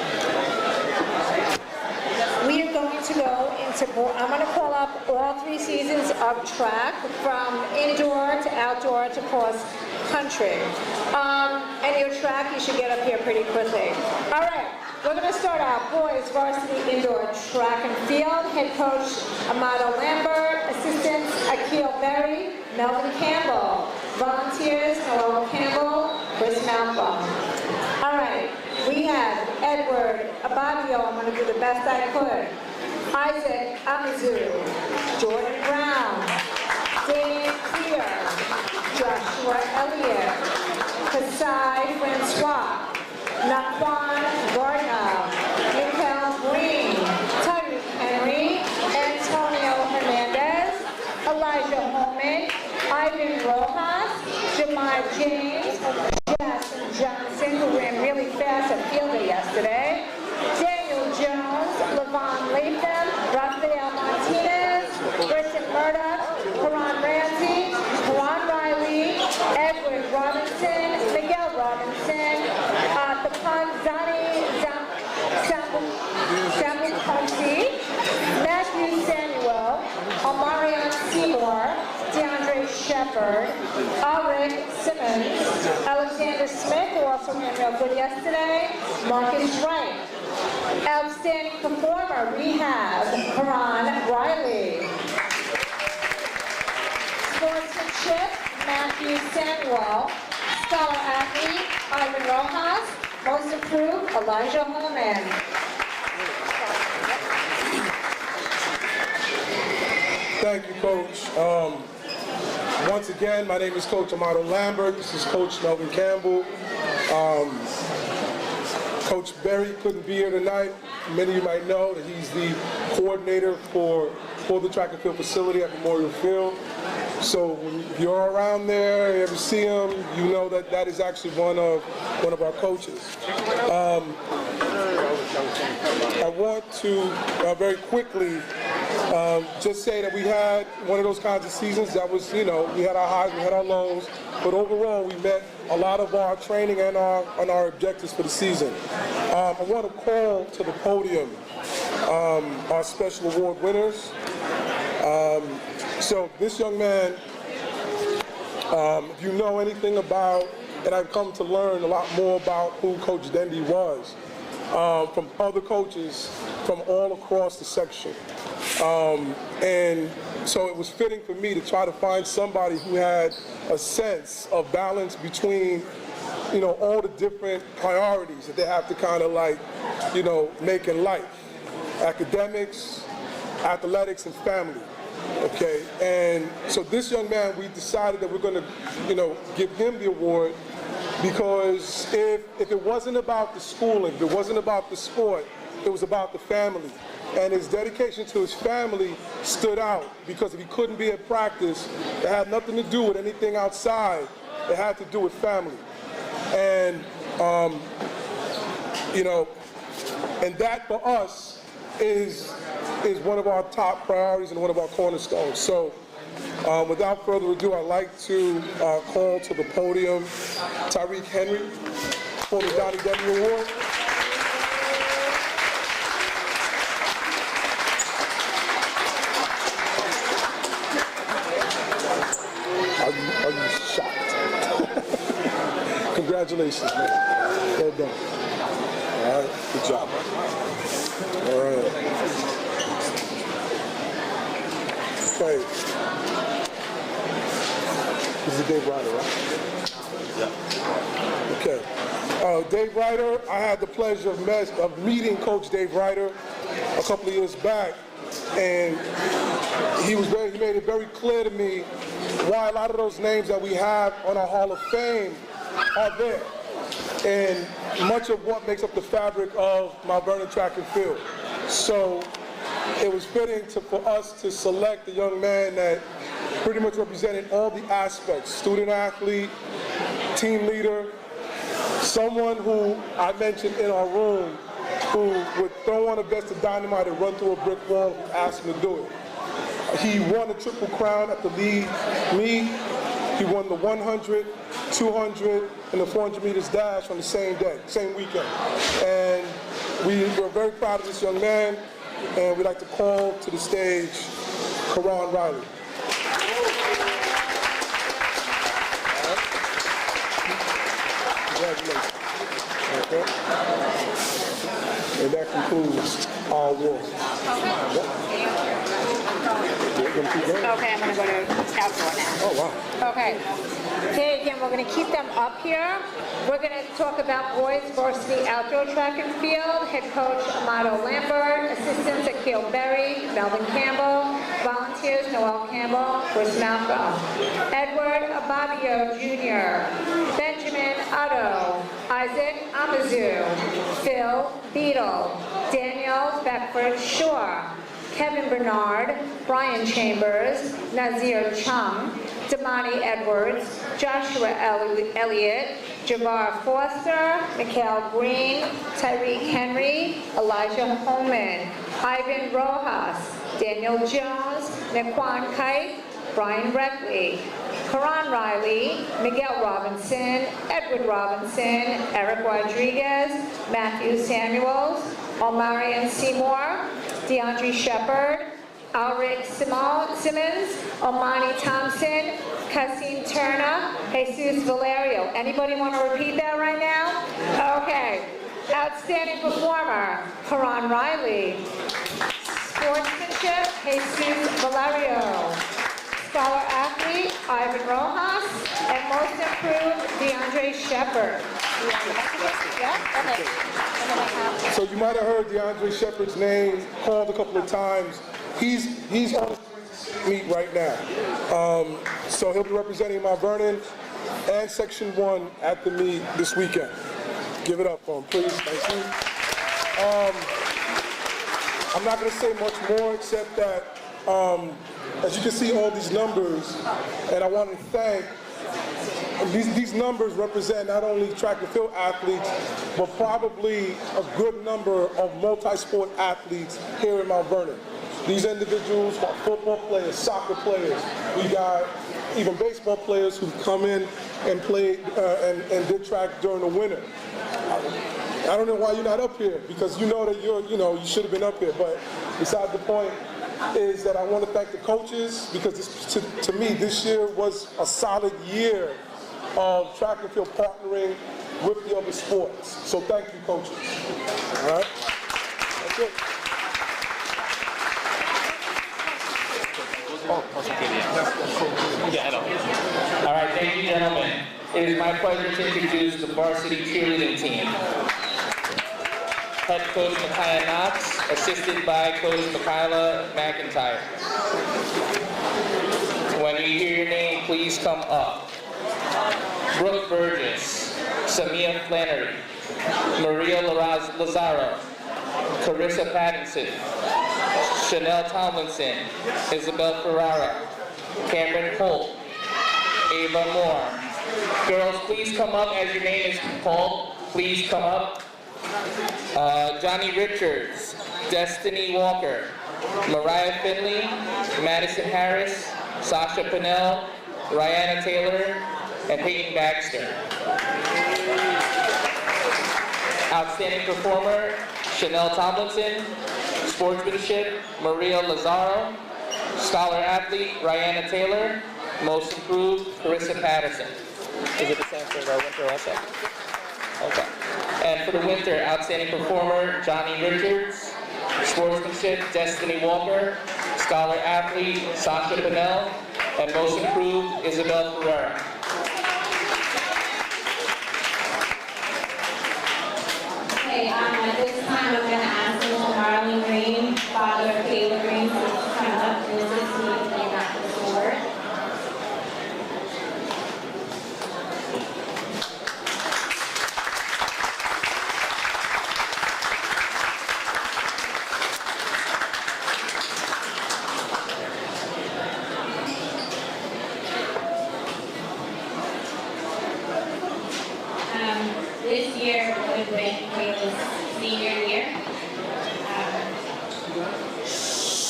We are going to go into, I'm going to call up all 3 seasons of track from indoor to outdoor to cross country. And your track, you should get up here pretty quickly. All right, we're going to start out boys varsity indoor track and field. Head coach Amado Lambert, assistants Akil Berry, Melvin Campbell, volunteers Noel Campbell, Chris Malcolm. All right, we have Edward Abadio, I'm going to do the best I could. Isaac Amazu, Jordan Brown, Dave Clear, Joshua Elliott, Kasai Francois, Naquan Gardner, Mikhail Green, Tyreek Henry, Antonio Hernandez, Elijah Holman, Ivan Rojas, Jemai James, Jackson Johnson, who ran really fast at Fielder yesterday, Daniel Jones, Levon Latham, Rafael Martinez, Brisson Murdoch, Karan Ramsey, Karan Riley, Edward Robinson, Miguel Robinson, Tapanzani Samuel, Matthew Samuel, Omarion Seymour, DeAndre Shepard, Alric Simmons, Alexander Smith, who also ran real good yesterday, Marcus Wright. Outstanding performer, we have Karan Riley. Sportsmanship, Matthew Samuel. Scholar athlete, Ivan Rojas. Most improved, Elijah Holman. Thank you, Coach. Once again, my name is Coach Amado Lambert. This is Coach Melvin Campbell. Coach Berry couldn't be here tonight. Many of you might know that he's the coordinator for the track and field facility at Memorial Field. So when you're around there, you ever see him, you know that that is actually one of our coaches. I want to very quickly just say that we had one of those kinds of seasons that was, we had our highs, we had our lows, but overall we met a lot of our training and our objectives for the season. I want to call to the podium our special award winners. So this young man, if you know anything about, and I've come to learn a lot more about who Coach Dendy was, from other coaches from all across the section. And so it was fitting for me to try to find somebody who had a sense of balance between, all the different priorities that they have to kind of make in life. Academics, athletics, and family. Okay, and so this young man, we decided that we're going to, give him the award because if it wasn't about the schooling, if it wasn't about the sport, it was about the family. And his dedication to his family stood out because if he couldn't be at practice, it had nothing to do with anything outside. It had to do with family. And, and that for us is one of our top priorities and one of our cornerstones. So without further ado, I'd like to call to the podium Tyreek Henry for the Donnie Denby Award. Are you shocked? Congratulations, man. Well done. All right, good job. All right. Okay. This is Dave Ryder, right? Yeah. Okay. Dave Ryder, I had the pleasure of meeting Coach Dave Ryder a couple of years back, and he made it very clear to me why a lot of those names that we have on our Hall of Fame are there, and much of what makes up the fabric of Mount Vernon track and field. So it was fitting for us to select a young man that pretty much represented all the aspects: student athlete, team leader, someone who I mentioned in our room who would throw on a vest of dynamite and run through a brick wall if you asked him to do it. He won the Triple Crown at the league meet. He won the 100, 200, and the 400 meters dash on the same day, same weekend. And we're very proud of this young man, and we'd like to call to the stage Karan Riley. Congratulations. Okay. And that concludes our award. Okay, I'm going to go to outdoor now. Oh, wow. Okay. Okay, again, we're going to keep them up here. We're going to talk about boys varsity outdoor track and field. Head coach Amado Lambert, assistants Akil Berry, Melvin Campbell, volunteers Noel Campbell, Chris Malcolm, Edward Ababio Jr., Benjamin Otto, Isaac Amazu, Phil Beadle, Danielle Beckford Shore, Kevin Bernard, Brian Chambers, Nazir Chung, Damani Edwards, Joshua Elliott, Javar Foster, Mikhail Green, Tyreek Henry, Elijah Holman, Ivan Rojas, Daniel Jones, Naquan Kite, Brian Reckley, Karan Riley, Miguel Robinson, Edward Robinson, Eric Rodriguez, Matthew Samuels, Omarion Seymour, DeAndre Shepard, Alric Simmons, Omani Thompson, Cassim Turner, Jesus Valerio. Anybody want to repeat that right now? Okay. Outstanding performer, Karan Riley. Sportsmanship, Jesus Valerio. Scholar athlete, Ivan Rojas. And most improved, DeAndre Shepard. Yeah? Okay. So you might have heard DeAndre Shepard's name called a couple of times. He's on the meet right now. So he'll be representing Mount Vernon and Section 1 at the meet this weekend. Give it up for him, please. Thank you. I'm not going to say much more except that, as you can see all these numbers, and I want to thank, these numbers represent not only track and field athletes, but probably a good number of multi-sport athletes here in Mount Vernon. These individuals are football players, soccer players. We got even baseball players who come in and played and did track during the winter. I don't know why you're not up here, because you know that you should have been up here. But beside the point is that I want to thank the coaches, because to me this year was a solid year of track and field partnering with the other sports. So thank you, coaches. All right. That's it. All right, thank you, gentlemen. It is my pleasure to introduce the varsity cheerleading team. Head coach Micaiah Knox, assisted by coach Michaela McIntyre. When you hear your name, please come up. Brooke Burgess, Samia Flannery, Maria Lazaro, Carissa Pattinson, Chanel Tomlinson, Isabel Ferrara, Cameron Holt, Ava Moore. Girls, please come up as your name is called. Please come up. Johnny Richards, Destiny Walker, Mariah Finley, Madison Harris, Sasha Pinnell, Rihanna Taylor, and Peyton Baxter. Outstanding performer, Chanel Tomlinson. Sportsmanship, Maria Lazaro. Scholar athlete, Rihanna Taylor. Most improved, Carissa Patterson. Is it the same for the winter also? Okay. And for the winter, outstanding performer, Johnny Richards. Sportsmanship, Destiny Walker. Scholar athlete, Sasha Pinnell. And most improved, Isabel Ferrera. Okay, at this time, I'm going to ask Mr. Marlon Green, father of Kayla Green, to come up and assist me in the board. This year would have been Kayla's senior year.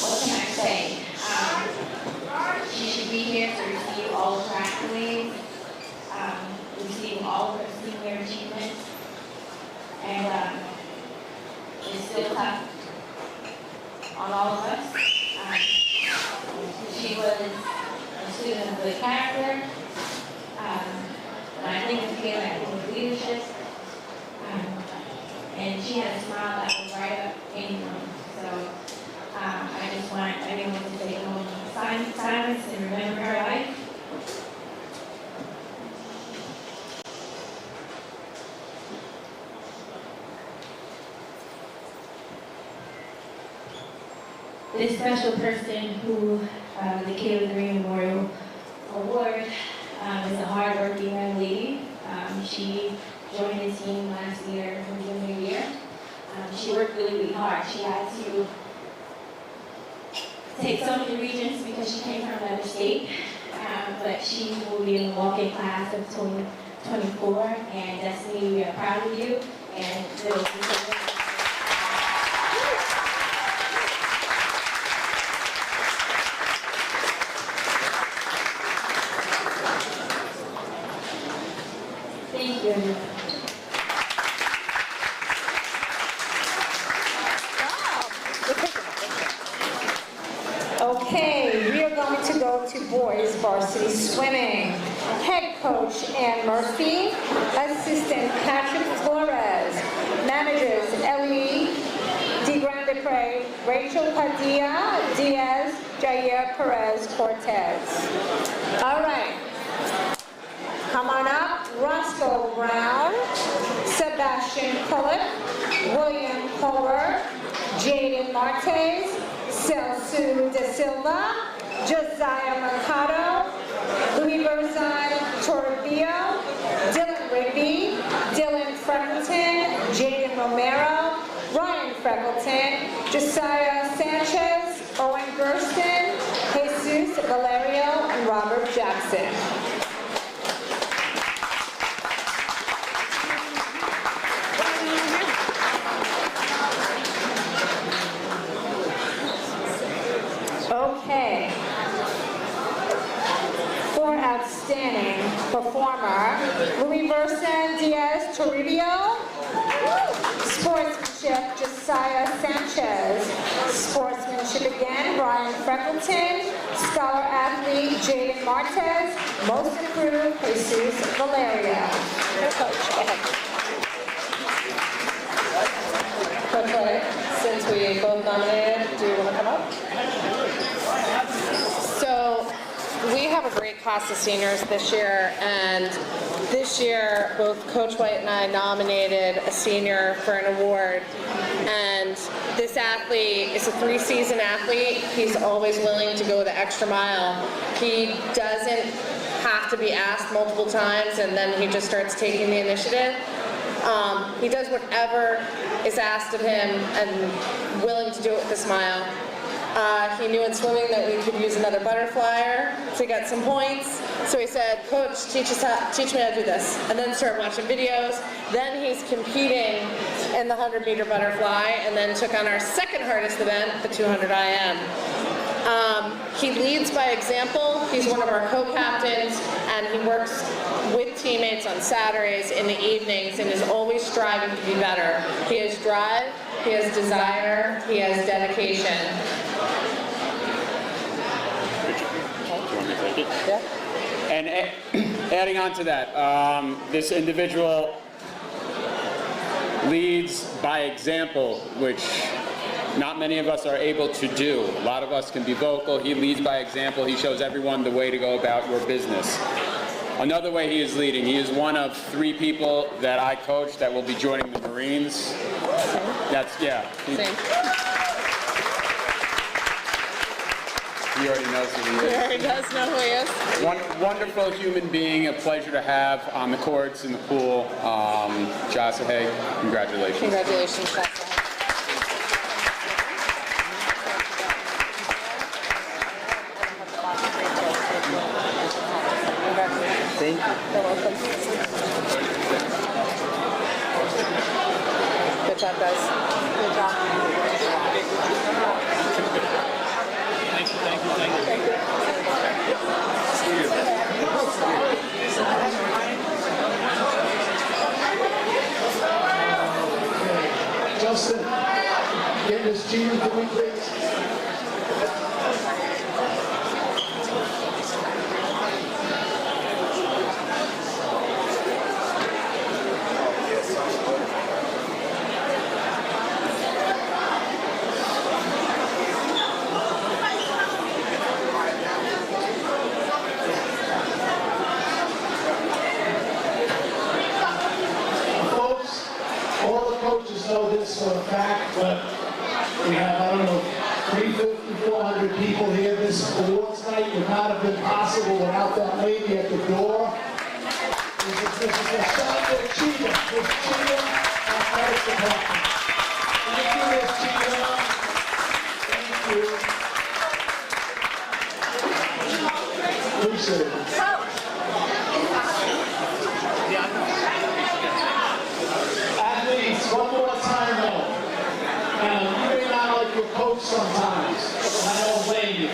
What can I say? She should be here to receive all of her accolades, receive all of her senior achievements, and it's still tough on all of us. She was a student of good character. I think of Kayla as leadership, and she had a smile that was right up in the room. So I just want everyone to take a moment of silence and remember her life. This special person who the Kayla Green Memorial Award is a hardworking young lady. She joined the team last year, her junior year. She worked really, really hard. She had to take so many regions because she came from another state. But she will be in the walk-in class of 2024. And Destiny, we are proud of you. And thank you. Okay, we are going to go to boys varsity swimming. Head coach Ann Murphy, assistant Patrick Flores, managers Ellie DeGrandepre, Rachel Padilla, Diaz, Jair Perez Cortez. All right. Come on up, Roscoe Brown, Sebastian Cullick, William Kohler, Jaden Martes, Celso De Silva, Josiah Mercado, Louis Berzon Toribio, Dylan Rigby, Dylan Freckleton, Jaden Romero, Ryan Freckleton, Josiah Sanchez, Owen Gersten, Jesus Valerio, and Robert Jackson. Okay. For outstanding performer, Louis Verson Diaz Toribio. Sportsmanship, Josiah Sanchez. Sportsmanship again, Brian Freckleton. Scholar athlete, Jaden Martez. Most improved, Jesus Valeria. Coach, go ahead. Coach White, since we both nominated, do you want to come up? So, we have a great class of seniors this year, and this year both Coach White and I nominated a senior for an award. And this athlete is a 3-season athlete. He's always willing to go the extra mile. He doesn't have to be asked multiple times, and then he just starts taking the initiative. He does whatever is asked of him and willing to do it with a smile. He knew in swimming that we could use another butterflyer to get some points. So he said, Coach, teach me how to do this. And then started watching videos. Then he's competing in the 100-meter butterfly, and then took on our second hardest event, the 200 IM. He leads by example. He's one of our co-captains, and he works with teammates on Saturdays in the evenings and is always striving to be better. He has drive, he has desire, he has dedication. Yeah. And adding on to that, this individual leads by example, which not many of us are able to do. A lot of us can be vocal. He leads by example. He shows everyone the way to go about your business. Another way he is leading, he is one of 3 people that I coach that will be joining the Marines. That's, yeah. He already knows who he is. He already does know who he is. Wonderful human being, a pleasure to have on the courts, in the pool. Jasaheg, congratulations. Congratulations, Jasaheg. Thank you. You're welcome. Good job, guys. Good job. Thank you. Justin, get this cheating for me, please. Know this for a fact, but we have, I don't know, 350, 400 people here. This awards night would not have been possible without that lady at the door. She's This is Michelle Cheetah. Miss Cheetah, Athletic Department. Thank you, Miss Cheetah. Thank you. Appreciate it. Athletes, one more time though. You may not like your coach sometimes, and I don't blame you.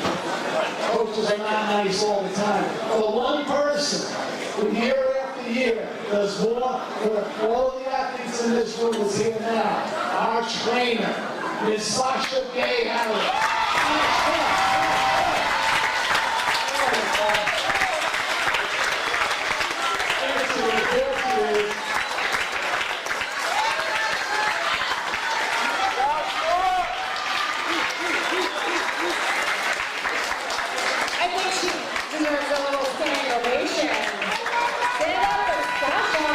Coaches are not nice all the time. But one person who year after year does more for all the athletes in this room is here now. Our trainer, Ms. Sasha Gay Harris. I think she deserves a little standing ovation. Stand up for Sasha.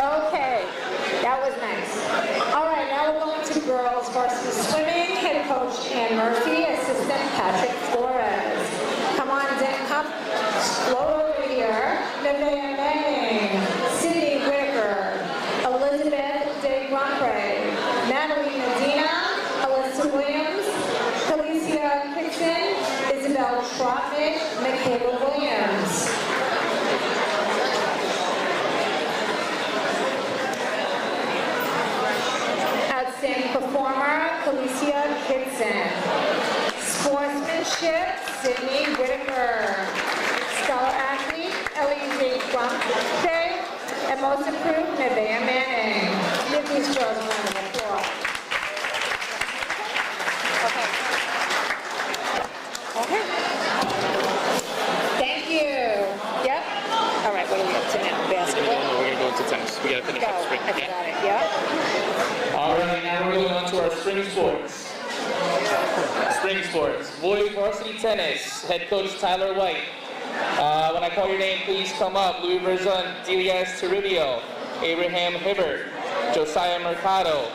Okay, that was nice. All right, now we're going to girls varsity swimming. Head coach Ann Murphy, assistant Patrick Flores. Come on, come float over here. Nevaeh Manning, Sydney Whitaker, Elizabeth De Grandpre, Natalie Medina, Alyssa Williams, Felicia Kitson, Isabel Trotnick, Michaela Williams. Outstanding performer, Felicia Kitson. Sportsmanship, Sydney Whitaker. Scholar athlete, Ellie Grumpe. And most improved, Nevaeh Manning. Give these girls a round of applause. Okay. Thank you. Yep. All right, what are we up to now? Basketball? We're going to go into tennis. We got to finish up spring. I got it, yep. All right, now we're going on to our spring sports. Spring sports. Boys varsity tennis. Head coach Tyler White. When I call your name, please come up. Louis Verzon, Diaz Toribio, Abraham Hibbert, Josiah Mercado,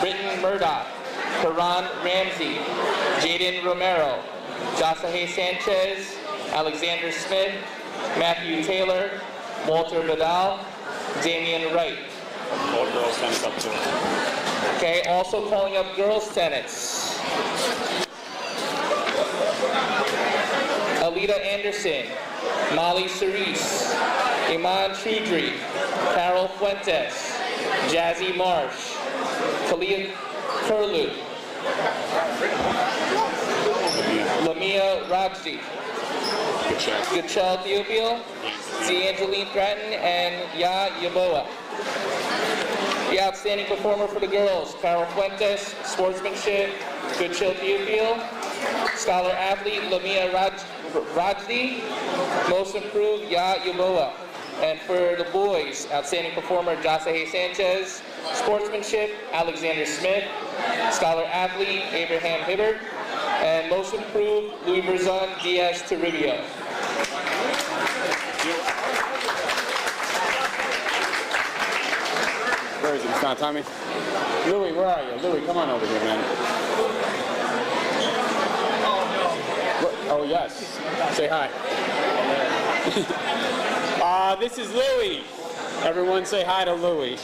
Britton Murdoch, Karan Ramsey, Jaden Romero, Josahe Sanchez, Alexander Smith, Matthew Taylor, Walter Vidal, Damian Wright. All girls tennis up to. Okay, also calling up girls tennis. Alita Anderson, Molly Cerise, Iman Trudry, Carol Fuentes, Jazzy Marsh, Kalia Kurlu, Lamia Rajdi, Gachel Theopil, D'Angeline Stratton, and Ya Yaboa. The outstanding performer for the girls, Carol Fuentes, sportsmanship, Gachel Theopil, scholar athlete, Lamia Rajdi, most improved, Ya Yaboa. And for the boys, outstanding performer, Josahe Sanchez, sportsmanship, Alexander Smith, scholar athlete, Abraham Hibbert, and most improved, Louis Verzon Diaz Toribio. Where is it? It's not Tommy. Louis, where are you? Louis, come on over here, man. Oh, yes. Say hi. This is Louis. Everyone say hi to Louis.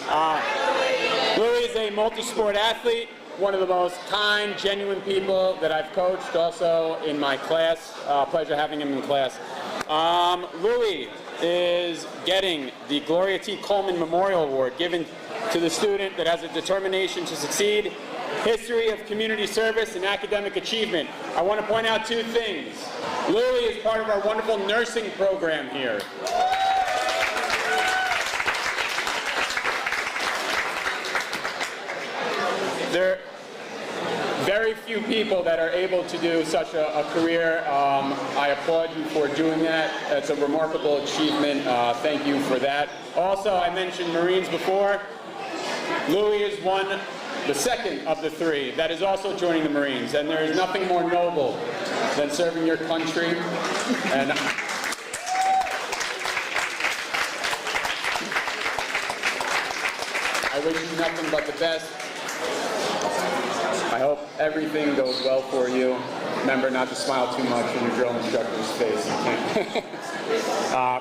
Louis is a multi-sport athlete, one of the most kind, genuine people that I've coached, also in my class. Pleasure having him in class. Louis is getting the Gloria T. Coleman Memorial Award given to the student that has a determination to succeed, history of community service, and academic achievement. I want to point out two things. Louis is part of our wonderful nursing program here. There are very few people that are able to do such a career. I applaud you for doing that. It's a remarkable achievement. Thank you for that. Also, I mentioned Marines before. Louis is one the second of the three that is also joining the Marines. And there is nothing more noble than serving your country. And I wish you nothing but the best. I hope everything goes well for you. Remember not to smile too much in your drill instructor's face.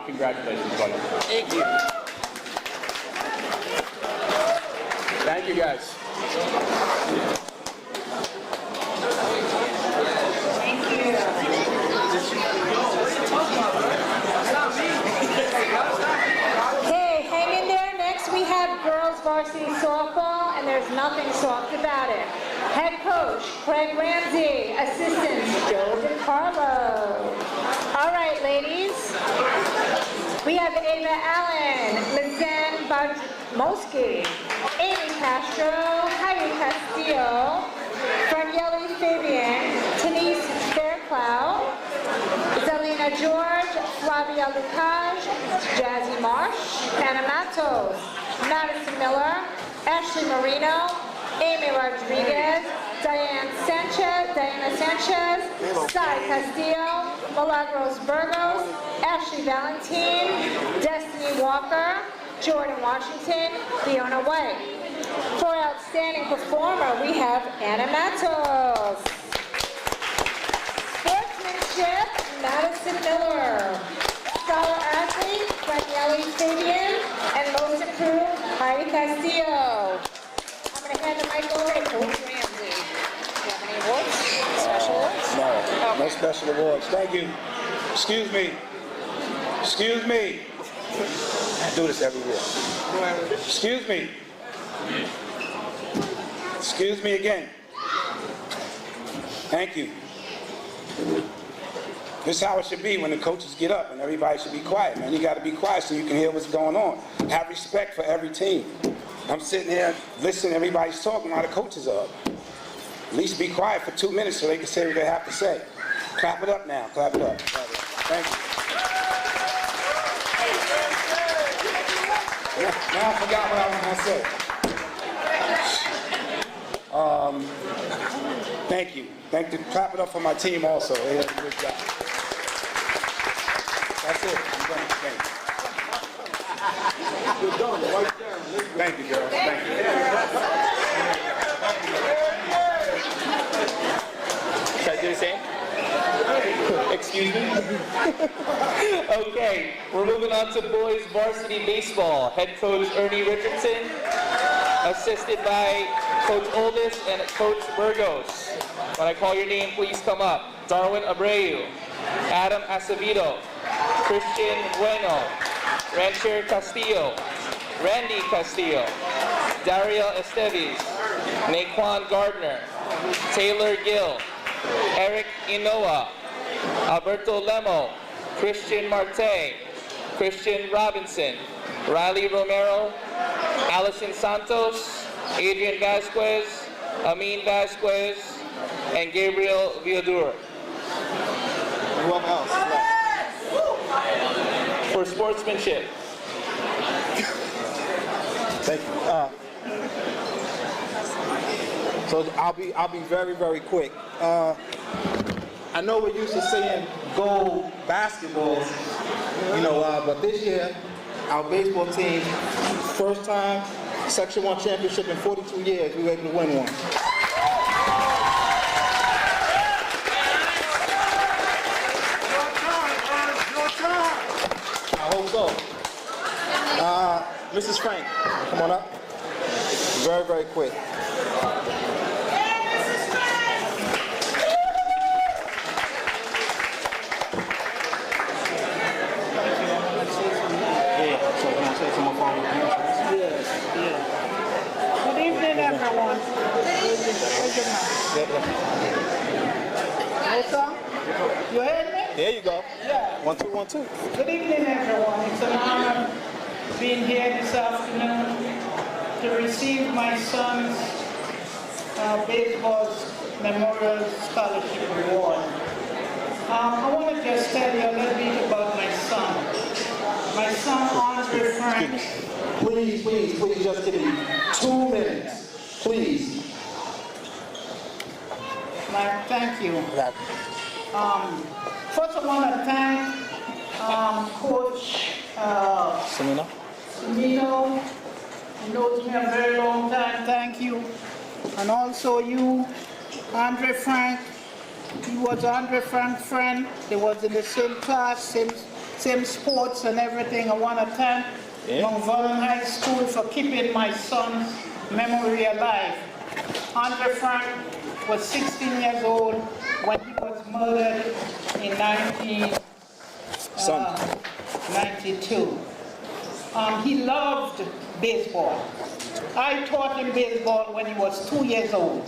Congratulations, buddy. Thank you. Thank you, guys. Okay, hang in there. Next we have girls varsity softball, and there's nothing soft about it. Head coach, Craig Ramsey. Assistants, Joe DiCarlo. All right, ladies. We have Ava Allen, Lizen Badmoski, Amy Castro, Heidi Castillo, Danielle Fabian, Denise Fairclough, Zelina George, Flavia Lucas, Jazzy Marsh, Anna Matos, Madison Miller, Ashley Marino, Amy Rodriguez, Diana Sanchez, Sai Castillo, Milagros Burgos, Ashley Valentine, Destiny Walker, Jordan Washington, Fiona White. For outstanding performer, we have Anna Matos. Sportsmanship, Madison Miller. Scholar athlete, Danielle Fabian, and most improved, Heidi Castillo. I'm going to hand the mic over to Coach Ramsey. Do you have any awards? Special awards? No, no special awards. Thank you. Excuse me. Excuse me. I do this everywhere. Excuse me. Excuse me again. Thank you. This is how it should be when the coaches get up and everybody should be quiet, man. You got to be quiet so you can hear what's going on. Have respect for every team. I'm sitting here listening, everybody's talking while the coaches are up. At least be quiet for 2 minutes so they can say what they have to say. Clap it up now, clap it up. Clap it up. Thank you. Now I forgot what I was going to say. Thank you. Thank you. Clap it up for my team also. They did a good job. That's it. I'm done. Thank you. You're done. Right there. Thank you, girl. Thank you. Should I do the same? Excuse me? Okay, we're moving on to boys varsity baseball. Head coach Ernie Richardson, assisted by Coach Oldest and Coach Burgos. When I call your name, please come up. Darwin Abreu, Adam Acevedo, Christian Bueno, Rancher Castillo, Randy Castillo, Dario Esteves, Naquan Gardner, Taylor Gill, Eric Inoa, Alberto Lemo, Christian Marte, Christian Robinson, Riley Romero, Allison Santos, Adrian Vasquez, Amin Vasquez, and Gabriel Villadur. Who else? For sportsmanship. Thank you. So I'll be very, very quick. I know we're used to seeing gold basketballs, but this year our baseball team, first time Section 1 championship in 42 years, we were able to win one. I hope so. Mrs. Frank, come on up. Very, very quick. Good evening, everyone. You heard me? There you go. Yeah. 1, 2, 1, 2. Good evening, everyone. It's an honor being here this afternoon to receive my son's baseball memorial scholarship award. I want to just tell you a little bit about my son. My son, Andre Frank. Please, just give me 2 minutes. Please. Thank you. First I want to thank Coach Semino? Semino. He knows me a very long time. Thank you. And also you, Andre Frank. He was Andre Frank's friend. They was in the same class, same sports and everything. I want to thank Mount Vernon High School for keeping my son's memory alive. Andre Frank was 16 years old when he was murdered in 1992. He loved baseball. I taught him baseball when he was 2 years old.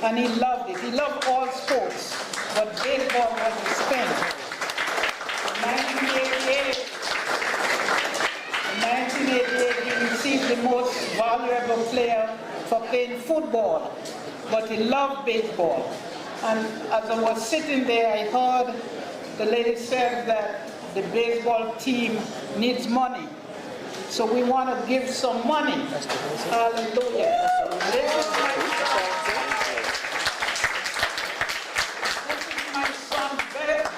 And he loved it. He loved all sports, but baseball was his thing. In 1988, he received the most valuable player for playing football, but he loved baseball. And as I was sitting there, I heard the lady said that the baseball team needs money. So we want to give some money. Hallelujah. This is my son's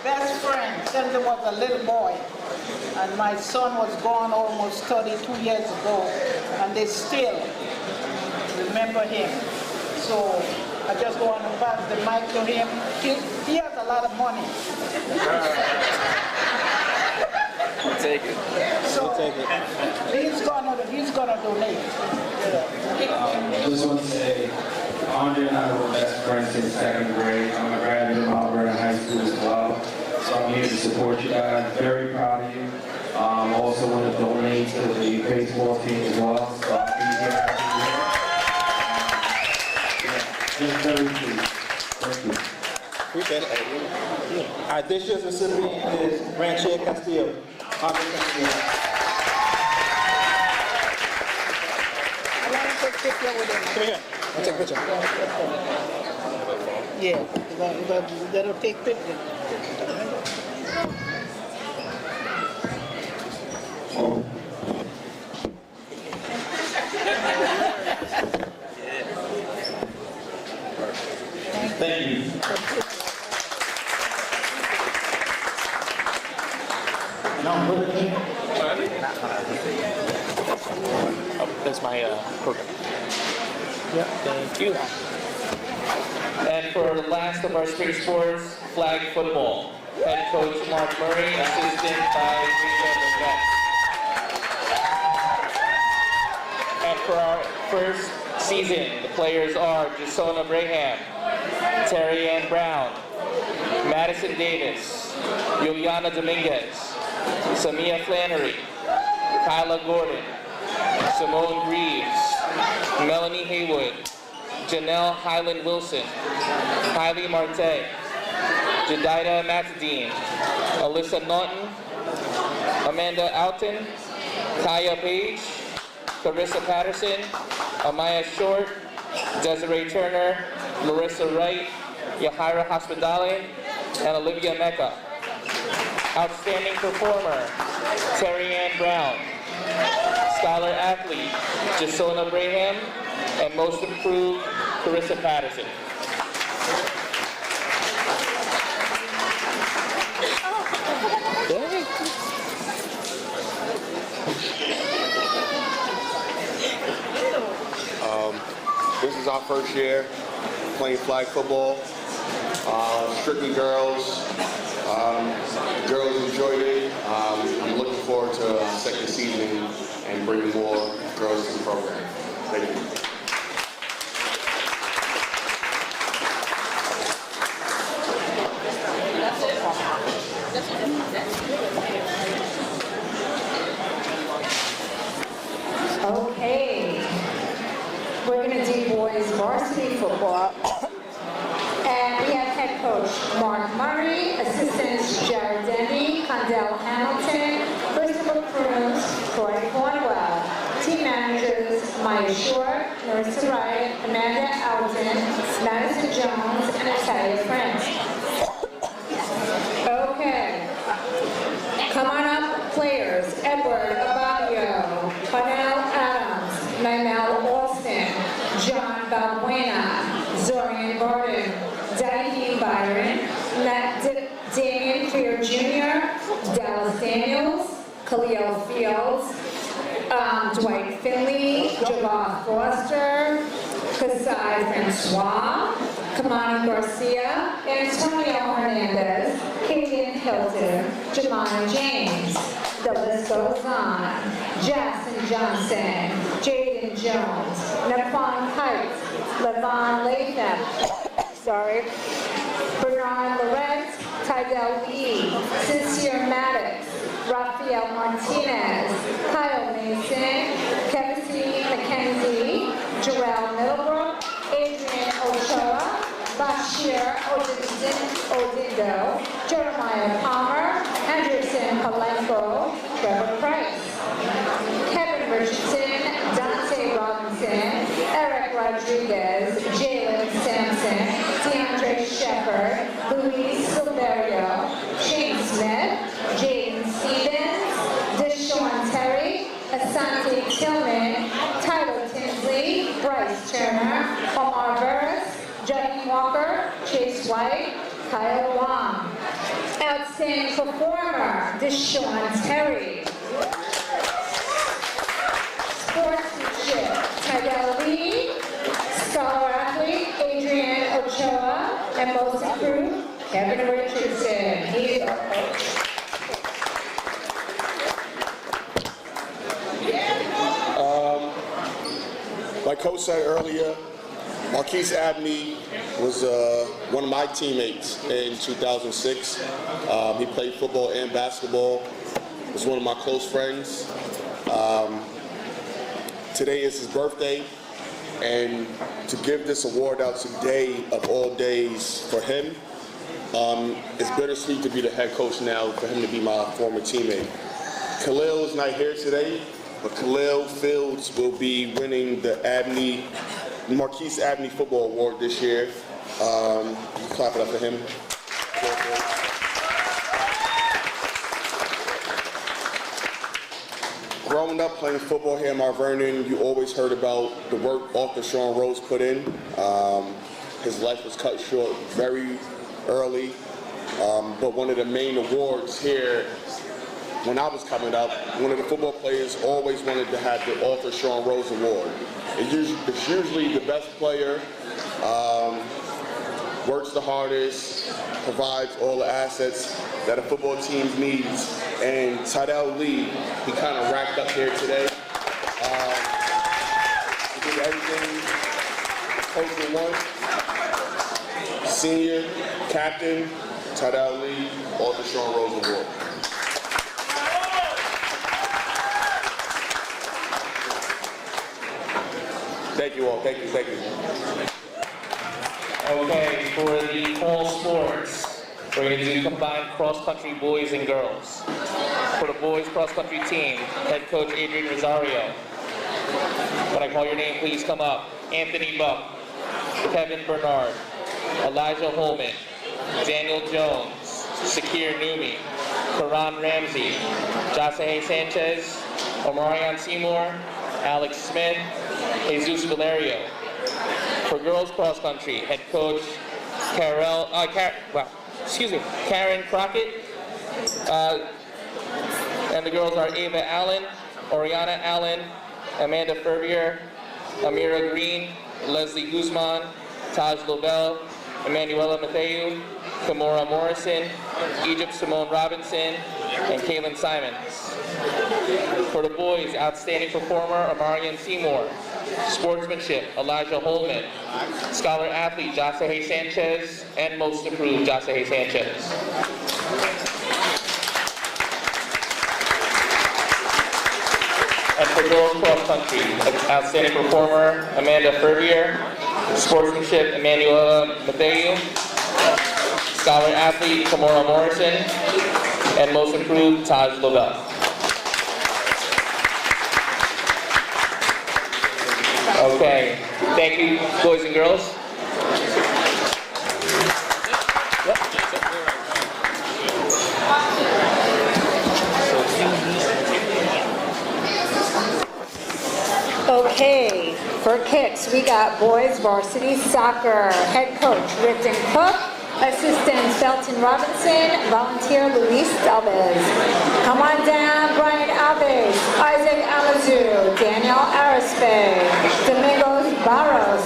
best friend since he was a little boy. And my son was gone almost 32 years ago, and they still remember him. So I just want to pass the mic to him. He has a lot of money. We'll take it. So We'll take it. He's gonna donate. I just want to say, Andre and I were best friends since second grade. I'm a graduate of Mount Vernon High School as well. So I'm here to support you guys. Very proud of you. Also want to donate to the baseball team as well. So I'll be here. Just very pleased. Thank you. Appreciate it. All right, this year's recipient is Rancher Castillo. Andre Castillo. I want to take a picture with him. Come here. I'll take a picture. Yeah, that'll take pictures. Thank you. That's my program. Yeah, thank you. And for the last of our spring sports, flag football. Head coach Mark Murray, assistant by Rita Levette. And for our first season, the players are Jasona Braham, Terry Ann Brown, Madison Davis, Juliana Dominguez, Samia Flannery, Kyla Gordon, Simone Greaves, Melanie Haywood, Janelle Highland Wilson, Kylie Marte, Jedidah Matadine, Alyssa Naughton, Amanda Alton, Kaya Page, Carissa Patterson, Amaya Short, Desiree Turner, Marissa Wright, Yahira Hospitale, and Olivia Mecca. Outstanding performer, Terry Ann Brown. Scholar athlete, Jasona Braham, and most improved, Carissa Patterson. This is our first year playing flag football. Strictly girls. Girls enjoyed it. I'm looking forward to a second season and bringing more girls to the program. Thank you. Okay. We're going to do boys varsity football. And we have head coach Mark Murray, assistants Jared Denby, Condell Hamilton, Christopher Cruz, Troy Cornwell. Team managers Maya Shore, Marissa Wright, Amanda Alton, Madison Jones, and Natalia French. Okay. Come on up, players. Edward Abadio, Parnell Adams, Manuel Austin, John Khalil Fields, Dwight Finley, Javar Foster, Kasai Francois, Kamani Garcia, Antonio Hernandez, Killian Hilton, Jemima James. The list goes on. Jackson Johnson, Jaden Jones, Naquan Kites, Levon Latham, Bernard Lorenz, Tydell Lee, Sincere Maddox, Rafael Martinez, Kyle Mason, Kevin C. McKenzie, Jarrell Middlebrook, Adrian Ochoa, Bashir Odindo, Jeremiah Palmer, Hendrickson Palenko, Trevor Price, Kevin Richardson, Dante Robinson, Eric Rodriguez, Jalen Sampson, DeAndre Shepard, Luis Silverio, Shane Smith, Jaden Stevens, Deshaun Terry, Asante Tillman, Tyler Tinsley, Bryce Turner, Omar Burris, Johnny Walker, Chase White, Kyle Wong. Outstanding performer, Deshaun Terry. Sportsmanship, Tydell Lee, Scholar Athlete, Adrian Ochoa, and most improved, Kevin Richardson. He's our coach. Like Coach said earlier, Marquise Abney was one of my teammates in 2006. He played football and basketball. Was one of my close friends. Today is his birthday, and to give this award out today of all days for him, it's bittersweet to be the head coach now, for him to be my former teammate. Khalil is not here today, but Khalil Fields will be winning the Marquise Abney Football Award this year. Clap it up for him. Growing up playing football here in Mount Vernon, you always heard about the work Arthur Sean Rose put in. His life was cut short very early, but one of the main awards here, when I was coming up, one of the football players always wanted to have the Arthur Sean Rose Award. It's usually the best player, works the hardest, provides all the assets that a football team needs. And Tydell Lee, he kind of racked up here today. He did everything coaching one. Senior, captain, Tydell Lee, Arthur Sean Rose Award. Thank you all. Thank you. Okay, for the fall sports, we're going to do combined cross-country boys and girls. For the boys cross-country team, head coach Adrian Rosario. When I call your name, please come up. Anthony Buck, Kevin Bernard, Elijah Holman, Daniel Jones, Sakir Numi, Karan Ramsey, Jose Sanchez, Omarion Seymour, Alex Smith, Jesus Valerio. For girls cross country, head coach Karen Crockett, and the girls are Ava Allen, Oriana Allen, Amanda Ferbier, Amira Green, Leslie Guzman, Taj Lobel, Emanuela Matthew, Kimora Morrison, Egypt Simone Robinson, and Kaylin Simons. For the boys, outstanding performer, Omarion Seymour. Sportsmanship, Elijah Holman. Scholar athlete, Jose Sanchez, and most improved, Jose Sanchez. And for girls cross country, outstanding performer, Amanda Ferbier. Sportsmanship, Emanuela Matthew. Scholar athlete, Kimora Morrison, and most improved, Taj Lobel. Okay, thank you, boys and girls. Okay, for kicks, we got boys varsity soccer. Head coach Ripton Cook, Assistant Felton Robinson, volunteer Luis Alves. Come on down, Brian Alves, Isaac Alazoo, Daniel Arispe, Domingos Barros,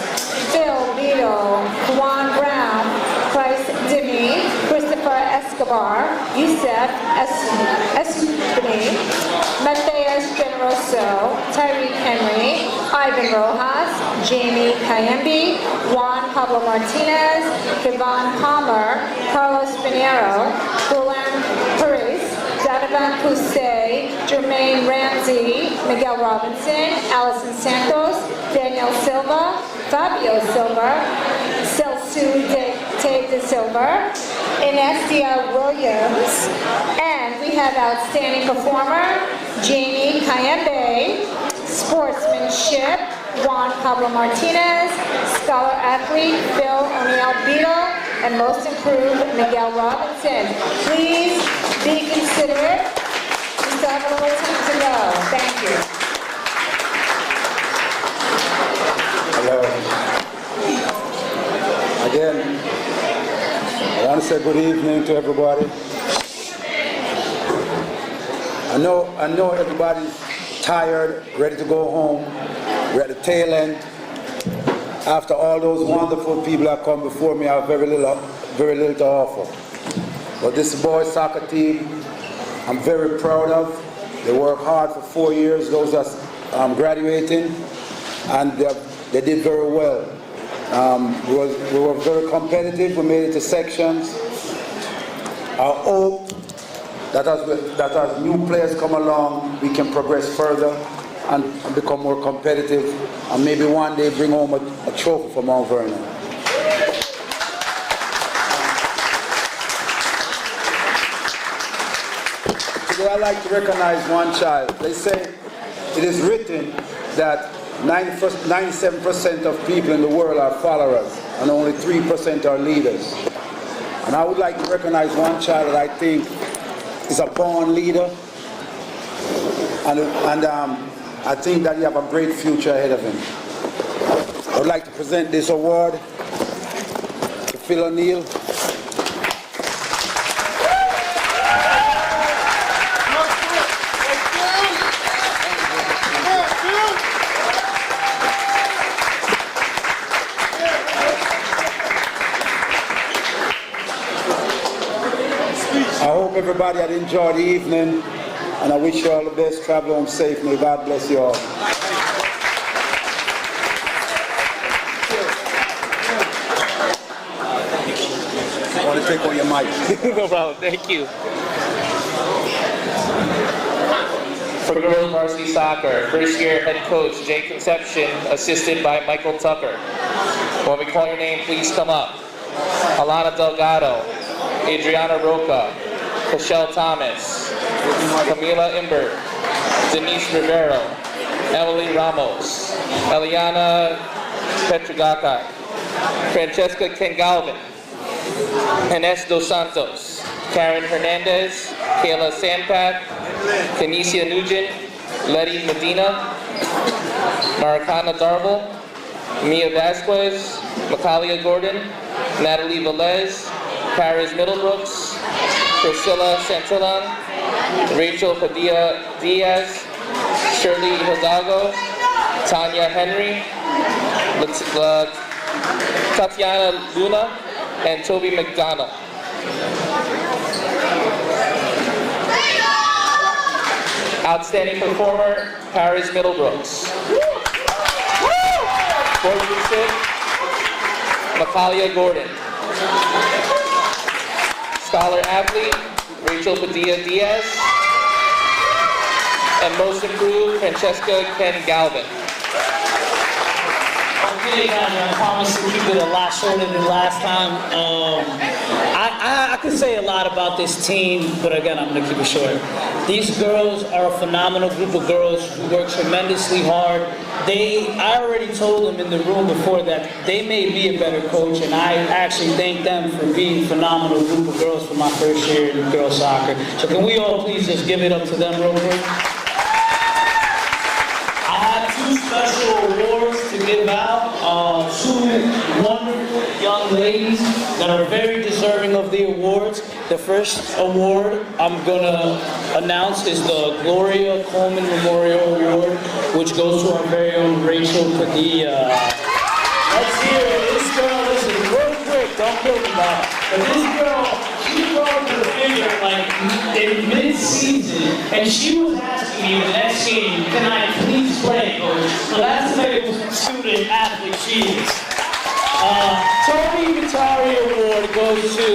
Phil Vito, Juan Brown, Christ Dimi, Christopher Escobar, Youssef Espini, Mateus Generoso, Tyreek Henry, Ivan Rojas, Jamie Kayembi, Juan Pablo Martinez, Kevon Palmer, Carlos Pinheiro, Guilherme Perez, Donovan Pousse, Jermaine Ramsey, Miguel Robinson, Allison Santos, Daniel Silva, Fabio Silva, Celso de Silva, Inestia Williams, and we have outstanding performer, Jamie Kayembe, sportsmanship, Juan Pablo Martinez, scholar athlete, Phil O'Neill Beadle, and most improved, Miguel Robinson. Please be considerate. We still have a little time to go. Thank you. Hello. Again, I want to say good evening to everybody. I know everybody's tired, ready to go home. We're at the tail end. After all those wonderful people that come before me, I have very little to offer. But this boys soccer team, I'm very proud of. They worked hard for 4 years, those that's graduating, and they did very well. We were very competitive. We made it to sections. I hope that as new players come along, we can progress further and become more competitive, and maybe one day bring home a trophy for Mount Vernon. Today I'd like to recognize one child. They say it is written that 97% of people in the world are followers and only 3% are leaders. And I would like to recognize one child that I think is a born leader, and I think that he has a great future ahead of him. I would like to present this award to Phil O'Neill. I hope everybody had enjoyed the evening, and I wish you all the best. Travel home safe. May God bless you all. I want to take all your mic. No problem. Thank you. For girls varsity soccer, first year head coach Jay Conception, assisted by Michael Tucker. When we call your name, please come up. Alana Delgado, Adriana Roca, Michelle Thomas, Camila Imbert, Denise Rivero, Emily Ramos, Eliana Petragaka, Francesca Kengalvin, Ines Dos Santos, Karen Hernandez, Kayla Sandpath, Kenesia Nugent, Letty Medina, Maricana Darble, Mia Vasquez, Macalia Gordon, Natalie Velez, Paris Middlebrooks, Priscilla Santillan, Rachel Padilla Diaz, Shirley Hidalgo, Tanya Henry, Tatiana Luna, and Toby McDonald. Outstanding performer, Paris Middlebrooks. Sportsmanship, Macalia Gordon. Scholar athlete, Rachel Padilla Diaz. And most improved, Francesca Ken Galvin. Okay, guys, I promise to keep it a lot shorter than last time. I could say a lot about this team, but again, I'm going to keep it short. These girls are a phenomenal group of girls who work tremendously hard. I already told them in the room before that they made me a better coach, and I actually thank them for being a phenomenal group of girls for my first year in girls soccer. So can we all please just give it up to them real quick? I have two special awards to give out. Two wonderful young young ladies that are very deserving of the awards. The first award I'm gonna announce is the Gloria Coleman Memorial Award, which goes to our very own Rachel Padilla. Let's hear this girl. Listen, real quick, don't kill me now. But this girl, she broke her finger like in mid-season, and she was asking me the next game, can I please play, coach? So that's the type of student athlete she is. Tony Vitari Award goes to,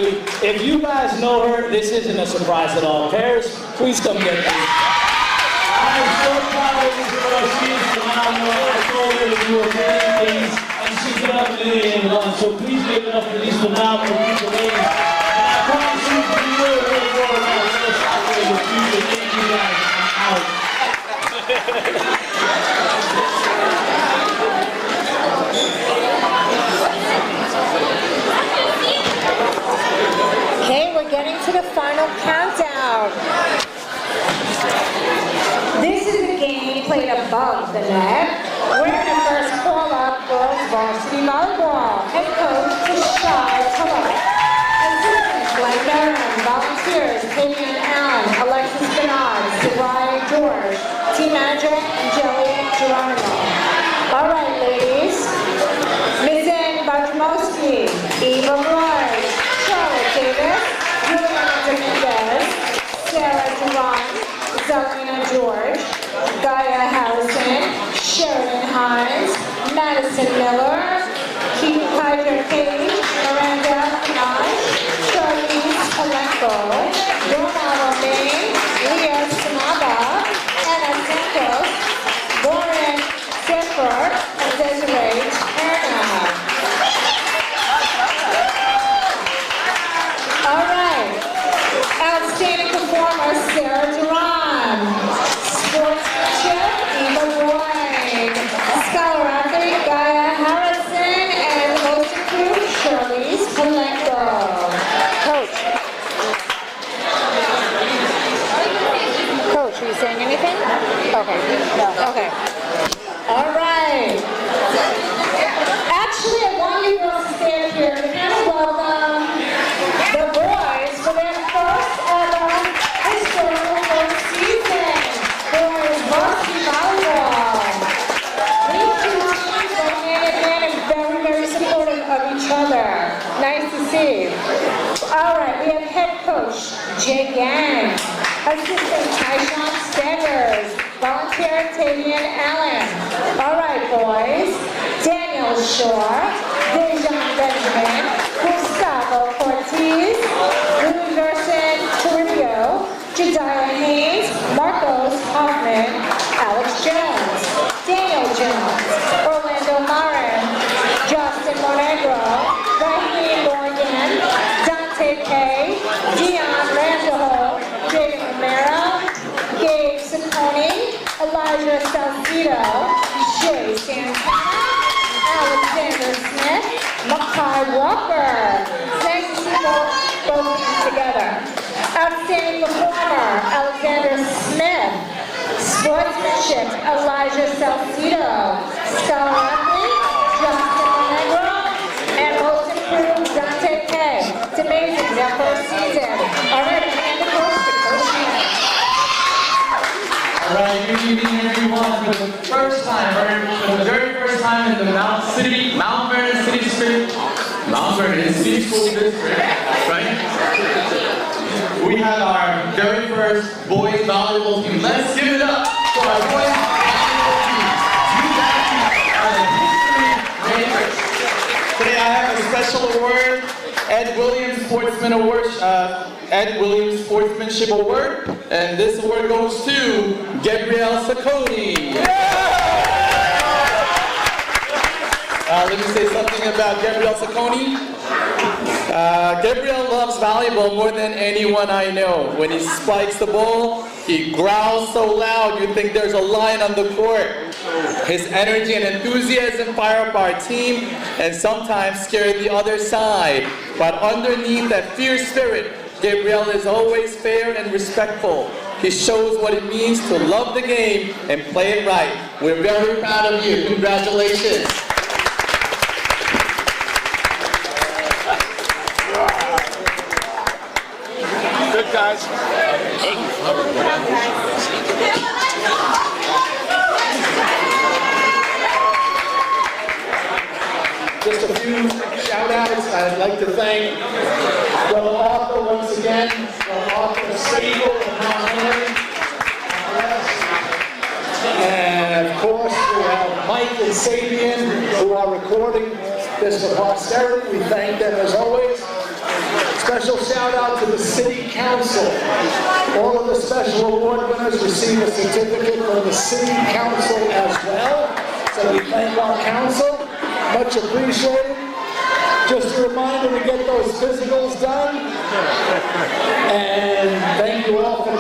if you guys know her, this isn't a surprise at all. Paris, please come get me. I am so proud of this girl. She is phenomenal. I told her to do a million things, and she got a million and one. So please give it up for these phenomenal people, ladies. And I promise you, we will work for it on this in the future. Thank you guys. I'm out. Okay, we're getting to the final countdown. This is a game played above the net. We're going to first call up girls varsity volleyball. Head coach is Shai Tulloch. Assistants Glenn Vernon. Volunteers Vivian Allen, Alexis Bernard, Sarai George. Team manager Angelica Geronimo. All right, ladies. Miss Bartmowski, Eva Roy, Charlotte Davis, Juliana Dominguez, Sarah Duran, Zelina George, Gaia Harrison, Sheridan Hines, Madison Miller, Kyder Cage, Miranda Knight, Charlize Palenko, Rona Romain, Leah Sanaba, Anna Santos, Warren Zephyr, and Desiree Turner. All right. Outstanding performer, Sarah Duran. Sportsmanship, Eva Roy. Scholar athlete, Gaia Harrison. And the most improved, Charlize Palenko. Coach. Coach, are you saying anything? Okay. No. Okay. All right. Actually, I want you girls to stand here to kind of welcome the boys for their first ever historical first season. Boys varsity volleyball. These two teams are hand in hand and very, very supportive of each other. Nice to see. All right, we have head coach Jay Gang, assistant Tyshawn Staggers, volunteer Tavian Allen. All right, boys. Daniel Shore, Dejan Benjamin, Gustavo Ortiz, Louis Gerson Toribio, Jediah Haynes, Marcos Hoffman, Alex Jones, Daniel Jones, Orlando Marin, Justin Monegro, Raheem Morgan, Dante K, Dion Randall, David Romero, Gabe Saccone, Elijah Salcido, Jay Santana, Alexander Smith, Makai Walker. Nice to see both teams together. Outstanding performer, Alexander Smith. Sportsmanship, Elijah Salcido. Scholar athlete, Justin Monegro. And most improved, Dante K. It's amazing, their first season. All right, I'm hand the coach to Coach Sheehan. All right, good evening, everyone. For the first time, for the very first time in the Mount Vernon City District, Mount Vernon City School District, right? We have our very first boys volleyball team. Let's give it up for our boys volleyball team. You guys are the history makers. Today I have a special award, Ed Williams Sportsman Award, Ed Williams Sportsmanship Award, and this award goes to Gabrielle Saccone. Let me say something about Gabrielle Saccone. Gabrielle loves volleyball more than anyone I know. When he spikes the ball, he growls so loud you think there's a lion on the court. His energy and enthusiasm fire up our team and sometimes scare the other side. But underneath that fierce spirit, Gabrielle is always fair and respectful. He shows what it means to love the game and play it right. We're very proud of you. Congratulations. few shout-outs. I'd like to thank Brother Arthur once again, Brother Arthur Sable of Mount Vernon. And of course, we have Mike and Sabian who are recording this for posterity. We thank them as always. Special shout out to the City Council. All of the special award winners receive a certificate from the City Council as well. So we thank our council. Much appreciated. Just a reminder to get those physicals done. And thank you all for